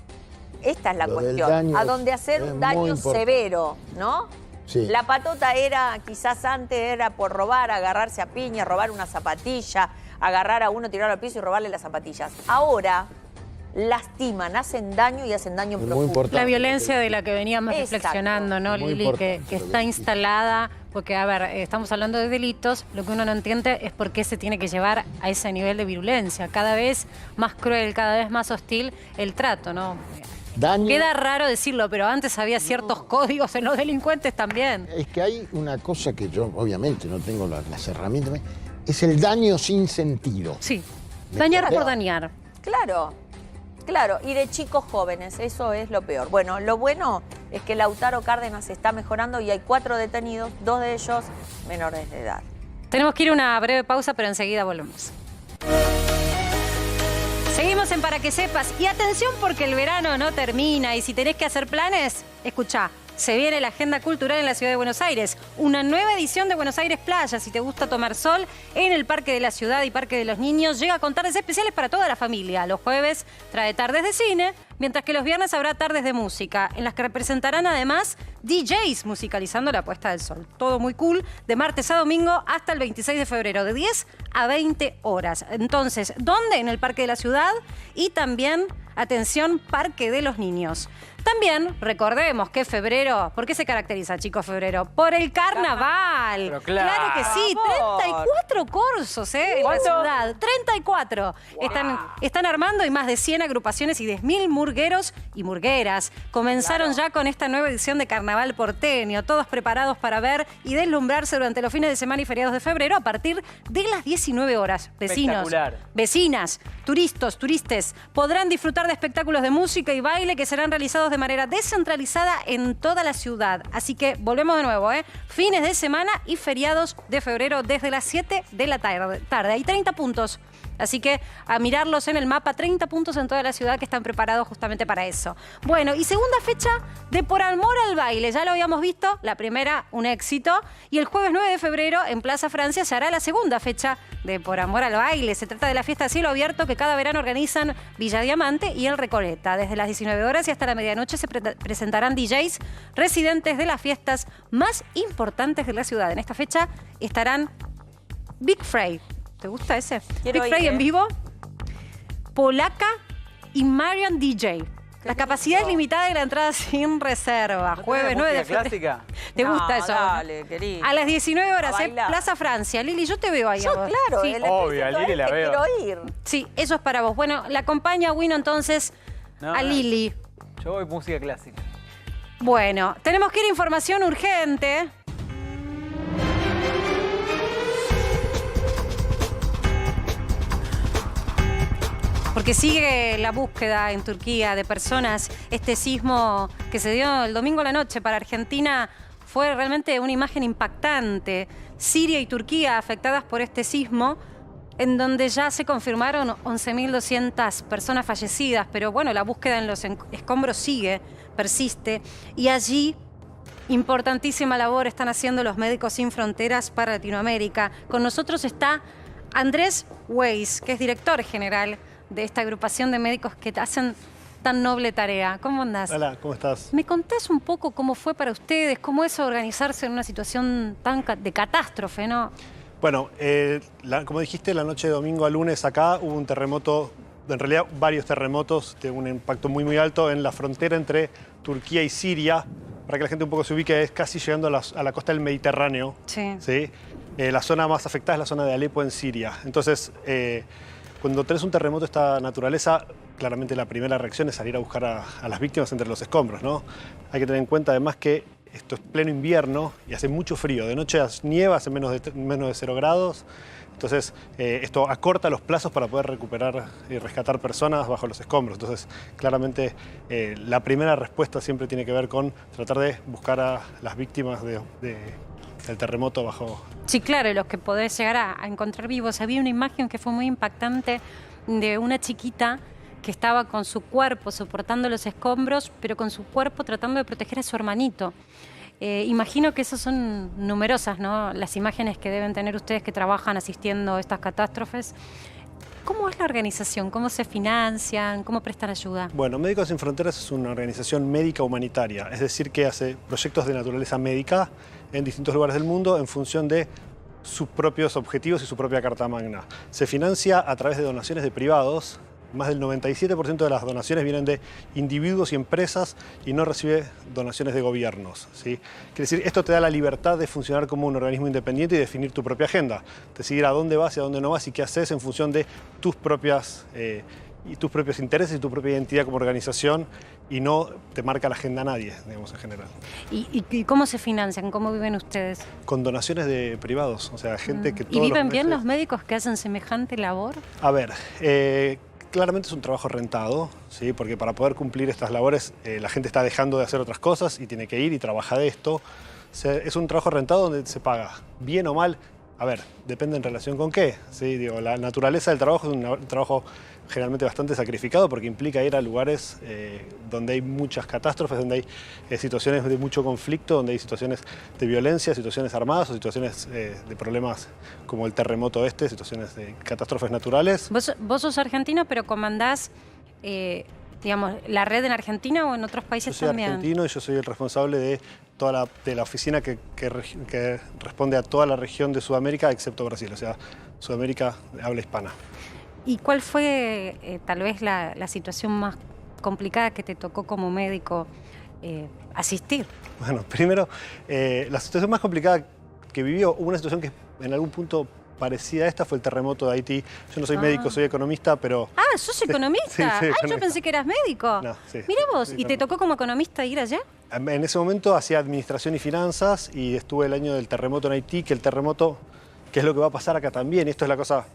Esta es la Lo del cuestión. daño A donde hacer es un muy daño importante. severo, ¿no? Sí. La patota era, quizás antes era por robar, agarrarse a piña, robar una zapatilla, agarrar a uno, tirarlo al piso y robarle las zapatillas. Ahora lastiman, hacen daño y hacen daño profundo. La violencia de la que veníamos Exacto. reflexionando, ¿no, Muy Lili? importante Que está instalada, porque, a ver, estamos hablando de delitos, lo que uno no entiende es por qué se tiene que llevar a ese nivel de virulencia. Cada vez más cruel, cada vez más hostil el trato, ¿no? Queda raro decirlo, pero antes había ciertos códigos en los delincuentes también. Es que hay una cosa que yo, obviamente, no tengo las herramientas, es el daño sin sentido. Sí, dañar por dañar. Claro. Claro, y de chicos jóvenes, eso es lo peor. Bueno, lo bueno es que Lautaro Cárdenas está mejorando y hay 4 detenidos, 2 de ellos menores de edad. Tenemos que ir a una breve pausa, pero enseguida volvemos. Seguimos en Para que Sepas. Y atención porque el verano no termina y si tenés que hacer planes, escuchá. Se viene la agenda cultural en la Ciudad de Buenos Aires. Una nueva edición de Buenos Aires Playa, si te gusta tomar sol, en el Parque de la Ciudad y Parque de los Niños. Llega con tardes especiales para toda la familia. Los jueves trae tardes de cine, mientras que los viernes habrá tardes de música, en las que representarán además DJs musicalizando la puesta del sol. Todo muy cool, de martes a domingo hasta el 26 de febrero, de 10 a 20 horas. Entonces, ¿dónde? En el Parque de la Ciudad y también, atención, Parque de los Niños. También recordemos que febrero, ¿por qué se caracteriza, chicos, febrero? Por el carnaval. Pero claro que sí, 34 cursos en la ciudad. 34. Están armando y más de 100 agrupaciones y 10.000 murgueros y murgueras. Comenzaron ya con esta nueva edición de Carnaval porteño, todos preparados para ver y deslumbrarse durante los fines de semana y feriados de febrero a partir de las 19 horas. Vecinos, vecinas, turistes, podrán disfrutar de espectáculos de música y baile que serán realizados de manera descentralizada en toda la ciudad. Así que volvemos de nuevo, fines de semana y feriados de febrero desde las 7 de la tarde. Hay 30 puntos. Así que a mirarlos en el mapa, 30 puntos en toda la ciudad que están preparados justamente para eso. Bueno, y segunda fecha de Por Amor al Baile. Ya lo habíamos visto, la primera, un éxito. Y el jueves 9 de febrero en Plaza Francia se hará la segunda fecha de Por Amor al Baile. Se trata de la fiesta a cielo abierto que cada verano organizan Villa Diamante y El Recoleta. Desde las 19 horas y hasta la medianoche se presentarán DJs residentes de las fiestas más importantes de la ciudad. En esta fecha estarán Big Frey. ¿Te gusta ese? Big Frey en vivo, Polaca y Marian DJ. La capacidad es limitada y la entrada sin reserva. Jueves 9 de febrero. Clásica? ¿Te gusta eso? Dale, querido. A las 19 horas, Plaza Francia. Lili, yo te veo ahí. Yo, claro. Sí. Obvio, a Lili la veo. Quiero ir. Sí, eso es para vos. Bueno, la acompaña Wino entonces a Lili. Yo voy música clásica. Bueno, tenemos que ir a información urgente. Porque sigue la búsqueda en Turquía de personas. Este sismo que se dio el domingo a la noche para Argentina fue realmente una imagen impactante. Siria y Turquía afectadas por este sismo, en donde ya se confirmaron 11.200 personas fallecidas. Pero bueno, la búsqueda en los escombros sigue, persiste. Y allí, importantísima labor están haciendo los Médicos Sin Fronteras para Latinoamérica. Con nosotros está Andrés Weiss, que es director general de esta agrupación de médicos que hacen tan noble tarea. ¿Cómo andás? Hola, ¿cómo estás? ¿Me contás un poco cómo fue para ustedes, cómo es organizarse en una situación tan de catástrofe, no? Bueno, como dijiste, la noche de domingo a lunes acá hubo un terremoto, en realidad varios terremotos de un impacto muy, muy alto en la frontera entre Turquía y Siria. Para que la gente un poco se ubique, es casi llegando a la costa del Mediterráneo. Sí. ¿Sí? La zona más afectada es la zona de Alepo en Siria. Entonces, cuando tenés un terremoto de esta naturaleza, claramente la primera reacción es salir a buscar a las víctimas entre los escombros, ¿no? Hay que tener en cuenta además que esto es pleno invierno y hace mucho frío. De noche nieva, hace menos de 0 grados. Entonces, esto acorta los plazos para poder recuperar y rescatar personas bajo los escombros. Entonces, claramente, la primera respuesta siempre tiene que ver con tratar de buscar a las víctimas del terremoto bajo... Sí, claro, los que podés llegar a encontrar vivos. Había una imagen que fue muy impactante de una chiquita que estaba con su cuerpo soportando los escombros, pero con su cuerpo tratando de proteger a su hermanito. Imagino que esas son numerosas, ¿no? Las imágenes que deben tener ustedes que trabajan asistiendo a estas catástrofes. ¿Cómo es la organización? ¿Cómo se financian? ¿Cómo prestan ayuda? Bueno, Médicos Sin Fronteras es una organización médica humanitaria, es decir, que hace proyectos de naturaleza médica en distintos lugares del mundo en función de sus propios objetivos y su propia carta magna. Se financia a través de donaciones de privados. Más del 97% de las donaciones vienen de individuos y empresas y no recibe donaciones de gobiernos, ¿sí? Quiere decir, esto te da la libertad de funcionar como un organismo independiente y definir tu propia agenda. Decidir a dónde vas y a dónde no vas y qué haces en función de tus propios intereses y tu propia identidad como organización, y no te marca la agenda a nadie, digamos, en general. ¿Y cómo se financian? ¿Cómo viven ustedes? Con donaciones de privados, o sea, gente que... ¿Y viven bien los médicos que hacen semejante labor? A ver, claramente es un trabajo rentado, ¿sí? Porque para poder cumplir estas labores la gente está dejando de hacer otras cosas y tiene que ir y trabajar de esto. Es un trabajo rentado donde se paga bien o mal. A ver, depende en relación con qué. ¿Sí? Digo, la naturaleza del trabajo es un trabajo generalmente bastante sacrificado porque implica ir a lugares donde hay muchas catástrofes, donde hay situaciones de mucho conflicto, donde hay situaciones de violencia, situaciones armadas o situaciones de problemas como el terremoto situaciones de catástrofes naturales. Vos sos argentino, pero comandás, digamos, la red en Argentina o en otros países también. Yo soy argentino y yo soy el responsable de la oficina que responde a toda la región de Sudamérica, excepto Brasil, o sea, Sudamérica habla hispana. ¿Y cuál fue tal vez la situación más complicada que te tocó como médico asistir? Bueno, primero, la situación más complicada que vivió, una situación que en algún punto parecida a esta, fue el terremoto de Haití. Yo no soy médico, soy economista, pero... Ah, ¿sos economista? Sí, economista. Yo pensé que eras médico. No, sí, Mira vos, ¿y te tocó como economista ir allá? En ese momento hacía administración y finanzas y estuve el año del terremoto en Haití, que el terremoto, que es lo que va a pasar acá también, y esto es la cosa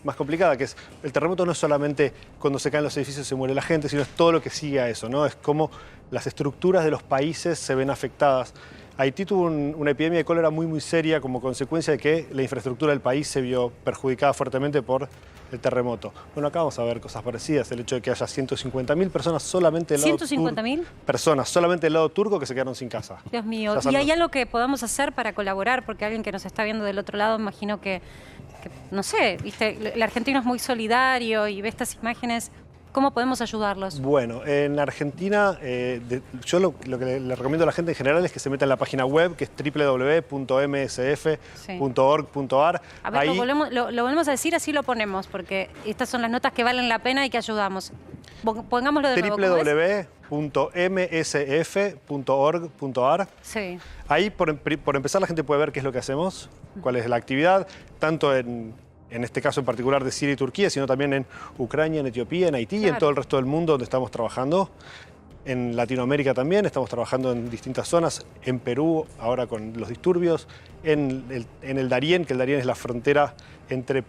más complicada, que es el terremoto no es solamente cuando se caen los edificios y se muere la gente, sino es todo lo que sigue a eso, ¿no? Es cómo las estructuras de los países se ven afectadas. Haití tuvo una epidemia de cólera muy seria como consecuencia de que la infraestructura del país se vio perjudicada fuertemente por el terremoto. Bueno, acá vamos a ver cosas parecidas, el hecho de que haya 150.000 personas solamente del lado ¿150.000? Personas solamente del lado turco que se quedaron sin casa. Dios mío, ¿y hay algo que podamos hacer para colaborar? Porque alguien que nos está viendo del otro lado, imagino que no sé, ¿viste? El argentino es muy solidario y ve estas imágenes. ¿Cómo podemos ayudarlos? Bueno, en Argentina, yo lo que le recomiendo a la gente en general es que se meta en la página web, que es www.msf.org.ar. A ver, ahí... lo volvemos a decir, así lo ponemos, porque estas son las notas que valen la pena y que ayudamos. Pongámoslo de nuevo. www.msf.org.ar. Sí. Ahí, por empezar, la gente puede ver qué es lo que hacemos, cuál es la actividad, tanto en este caso en particular de Siria y Turquía, sino también en Ucrania, en Etiopía, en Haití y en todo el resto del mundo donde estamos trabajando. En Latinoamérica también, estamos trabajando en distintas zonas, en Perú, ahora con los disturbios, en el Darién, que el Darién es la frontera entre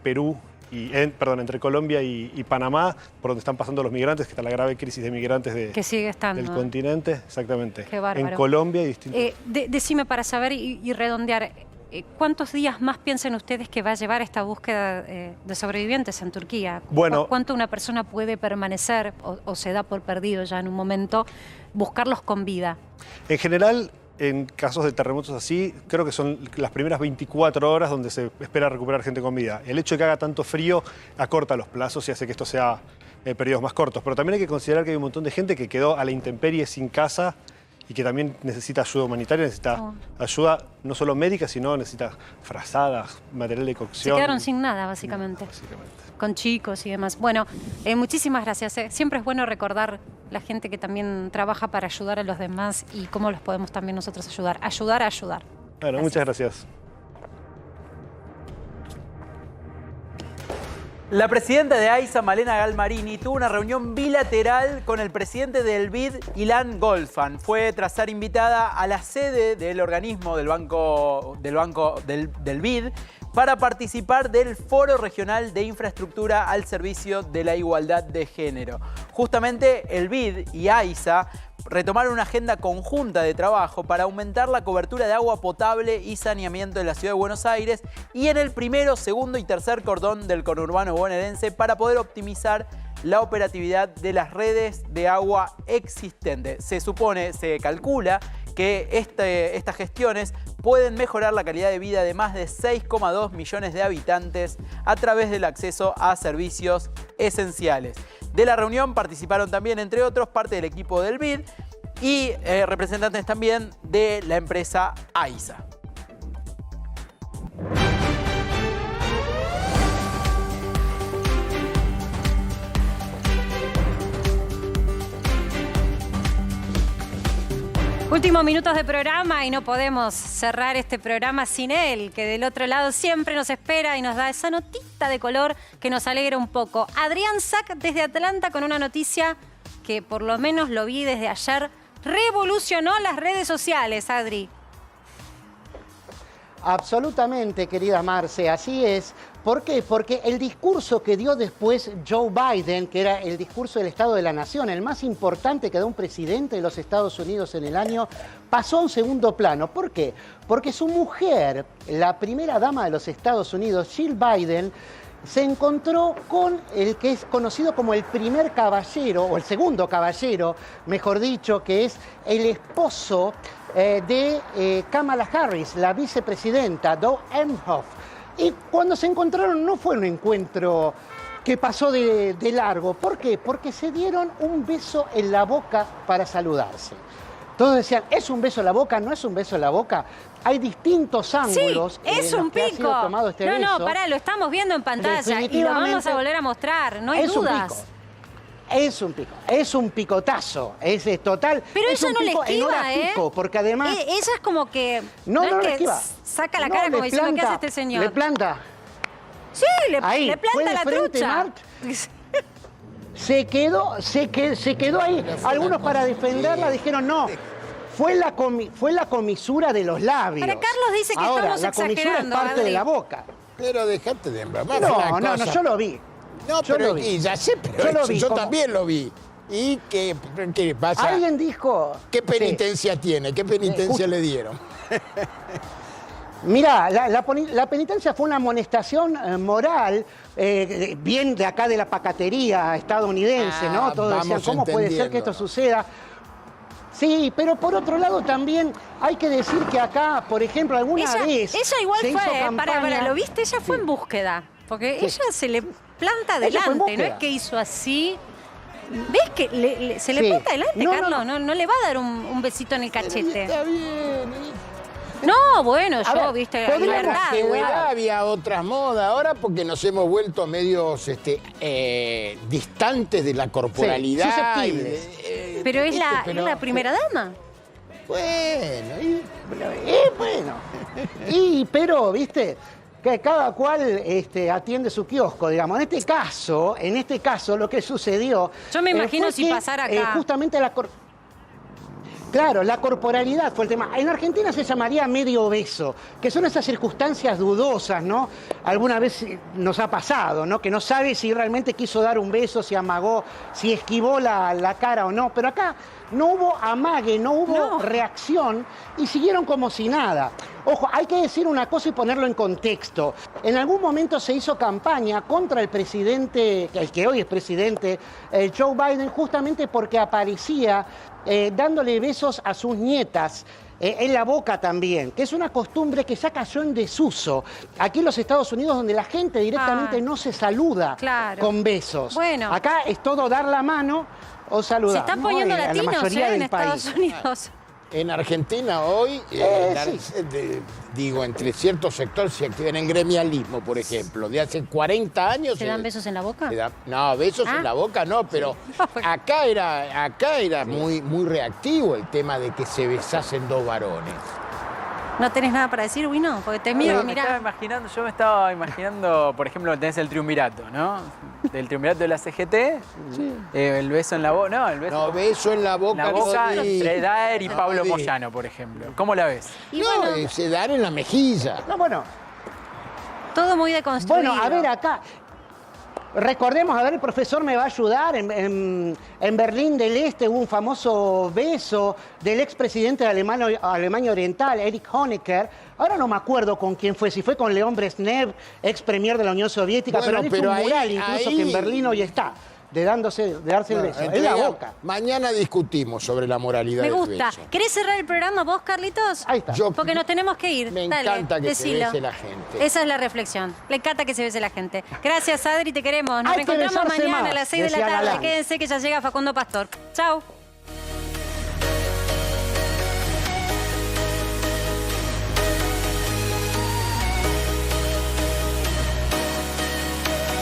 entre Colombia y Panamá, por donde están pasando los migrantes, que está la grave crisis de migrantes que sigue estando, del continente. Exactamente. Qué bárbaro. En Colombia y distintos... Decime para saber y redondear, ¿cuántos días más piensan ustedes que va a llevar esta búsqueda de sobrevivientes en Turquía? Bueno, ¿cuánto una persona puede permanecer o se da por perdido ya en un momento buscarlos con vida? En general, en casos de terremotos así, creo que son las primeras 24 horas donde se espera recuperar gente con vida. El hecho de que haga tanto frío acorta los plazos y hace que esto sea periodos más cortos. Pero también hay que considerar que hay un montón de gente que quedó a la intemperie sin casa y que también necesita ayuda humanitaria, necesita ayuda no solo médica, sino necesita frazadas, material de cocción. Se quedaron sin nada, básicamente. Con chicos y demás. Bueno, muchísimas gracias. Siempre es bueno recordar la gente que también trabaja para ayudar a los demás y cómo los podemos también nosotros ayudar. Ayudar a ayudar. Bueno, muchas gracias. La presidenta de AISA, Malena Galmarini, tuvo una reunión bilateral con el presidente del BID, Ilan Goldfan. Fue tras ser invitada a la sede del organismo del BID para participar del Foro Regional de Infraestructura al Servicio de la Igualdad de Género. Justamente el BID y AISA retomaron una agenda conjunta de trabajo para aumentar la cobertura de agua potable y saneamiento en la ciudad de Buenos Aires y en el primero, segundo y tercer cordón del conurbano bonaerense para poder optimizar la operatividad de las redes de agua existentes. Se calcula que estas gestiones pueden mejorar la calidad de vida de más de 6,2 millones de habitantes a través del acceso a servicios esenciales. De la reunión participaron también, entre otros, parte del equipo del BID y representantes también de la empresa AISA. Últimos minutos de programa y no podemos cerrar este programa sin él, que del otro lado siempre nos espera y nos da esa notita de color que nos alegra un poco. Adrián Sack desde Atlanta con una noticia que por lo menos lo vi desde ayer, revolucionó las redes sociales, Adri. Absolutamente, querida Marce, así es. ¿Por qué? Porque el discurso que dio después Joe Biden, que era el discurso del Estado de la Nación, el más importante que da un presidente de los Estados Unidos en el año, pasó a un segundo plano. ¿Por qué? Porque su mujer, la primera dama de los Estados Unidos, Jill Biden, se encontró con el que es conocido como el primer caballero, o el segundo caballero, mejor dicho, que es el esposo de Kamala Harris, la vicepresidenta, Doug Emhoff. Y cuando se encontraron no fue un encuentro que pasó de largo. ¿Por qué? Porque se dieron un beso en la boca para saludarse. Todos decían, ¿es un beso en la boca? ¿No es un beso en la boca? Hay distintos ángulos sí, es en un los que ha sido pico. tomado este beso. No, pará, lo estamos viendo en pantalla y lo vamos a volver a mostrar, no hay dudas. Es un pico, es un picotazo, es total. Pero es ella un no le pico en esquiva, hora pico, porque además... Ella es como que... No es le que esquiva. saca la cara como diciendo, ¿qué hace este señor? Le planta. Sí, le fue planta de la frente, trucha. Marc. Se quedó ahí. Algunos para defenderla dijeron no. Fue la comisura de los labios. Pero Carlos dice que ahora, estamos la comisura es exagerando, parte Adri. de la boca. Pero dejate de embromar. No, yo lo vi. No, Yo pero lo vi. ya sé, pero Yo lo vi, yo ¿cómo? también lo vi. ¿Y qué pasa? Alguien dijo... ¿Qué penitencia tiene? ¿Qué penitencia le dieron? Mirá, la penitencia fue una amonestación moral, bien de acá de la pacatería estadounidense, ¿no? Todos decían, ¿cómo puede ser que esto suceda? Sí, pero por otro lado también hay que decir que acá, por ejemplo, alguna vez... Ella igual se hizo fue, campaña... ¿lo viste? Ella fue en búsqueda, porque ella se le planta Ella fue en adelante, no es búsqueda. que hizo así... ¿Ves que se le Sí. planta adelante, No, Carlos? No le va a dar un besito en el cachete. Está bien. No, bueno, A ver, viste, la podríamos libertad. que había otras modas ahora porque nos hemos vuelto medios distantes de la corporalidad. susceptibles. Pero es la primera dama. Bueno, pero, viste, que cada cual atiende su kiosco, digamos. En este caso, lo que sucedió... Yo me imagino fue si que, pasara acá. Justamente Claro, la corporalidad fue el tema. En Argentina se llamaría medio beso, que son esas circunstancias dudosas, ¿no? Alguna vez nos ha pasado, ¿no? Que no sabe si realmente quiso dar un beso, si amagó, si esquivó la cara o no. Pero acá no hubo amague, no hubo reacción y siguieron como si nada. Ojo, hay que decir una cosa y ponerlo en contexto. En algún momento se hizo campaña contra el presidente, el que hoy es presidente, Joe Biden, justamente porque aparecía dándole besos a sus nietas. En la boca también, que es una costumbre que ya cayó en desuso. Aquí en los Estados Unidos, donde la gente directamente no se saluda con besos. Bueno. Acá es todo dar la mano o saludar. Se están poniendo la latinos mayoría en del país. Estados Unidos. En Argentina hoy, entre ciertos sectores se activan en gremialismo, por ejemplo. De hace 40 años... ¿Se dan besos en la boca? No, besos en la boca no, pero acá era muy, muy reactivo el tema de que se besasen dos varones. ¿No tenés nada para decir, Wino? Porque te miro, Yo me estaba imaginando, por ejemplo, tenés el triunvirato, ¿no? Del triunvirato de la CGT, el beso en la boca, no, el beso... No, beso en la boca, entre Daer y Pablo Moyano, por ejemplo. ¿Cómo la ves? Se dan en la mejilla. No, bueno. Todo muy deconstruido. Bueno, a ver, acá... Recordemos, a ver, el profesor me va a ayudar, en Berlín del Este hubo un famoso beso del expresidente de Alemania Oriental, Erich Honecker. Ahora no me acuerdo con quién fue, si fue con León Brezhnev, ex premier de la Unión Soviética, Bueno, pero fue un mural incluso ahí- que en Berlín hoy está, de darse el beso, en la boca. Mañana discutimos sobre la moralidad Me del gusta. beso. ¿Querés cerrar el programa vos, Carlitos? Ahí está. Porque nos tenemos que ir. Me Dale, encanta que se decilo. bese la gente. Esa es la reflexión. Le encanta que se bese la gente. Gracias, Adri, te queremos. Nos Hay que reencontramos besarse mañana más, a las 6 de la decía tarde. Galán. Quédense que ya llega Facundo Pastor. Chau.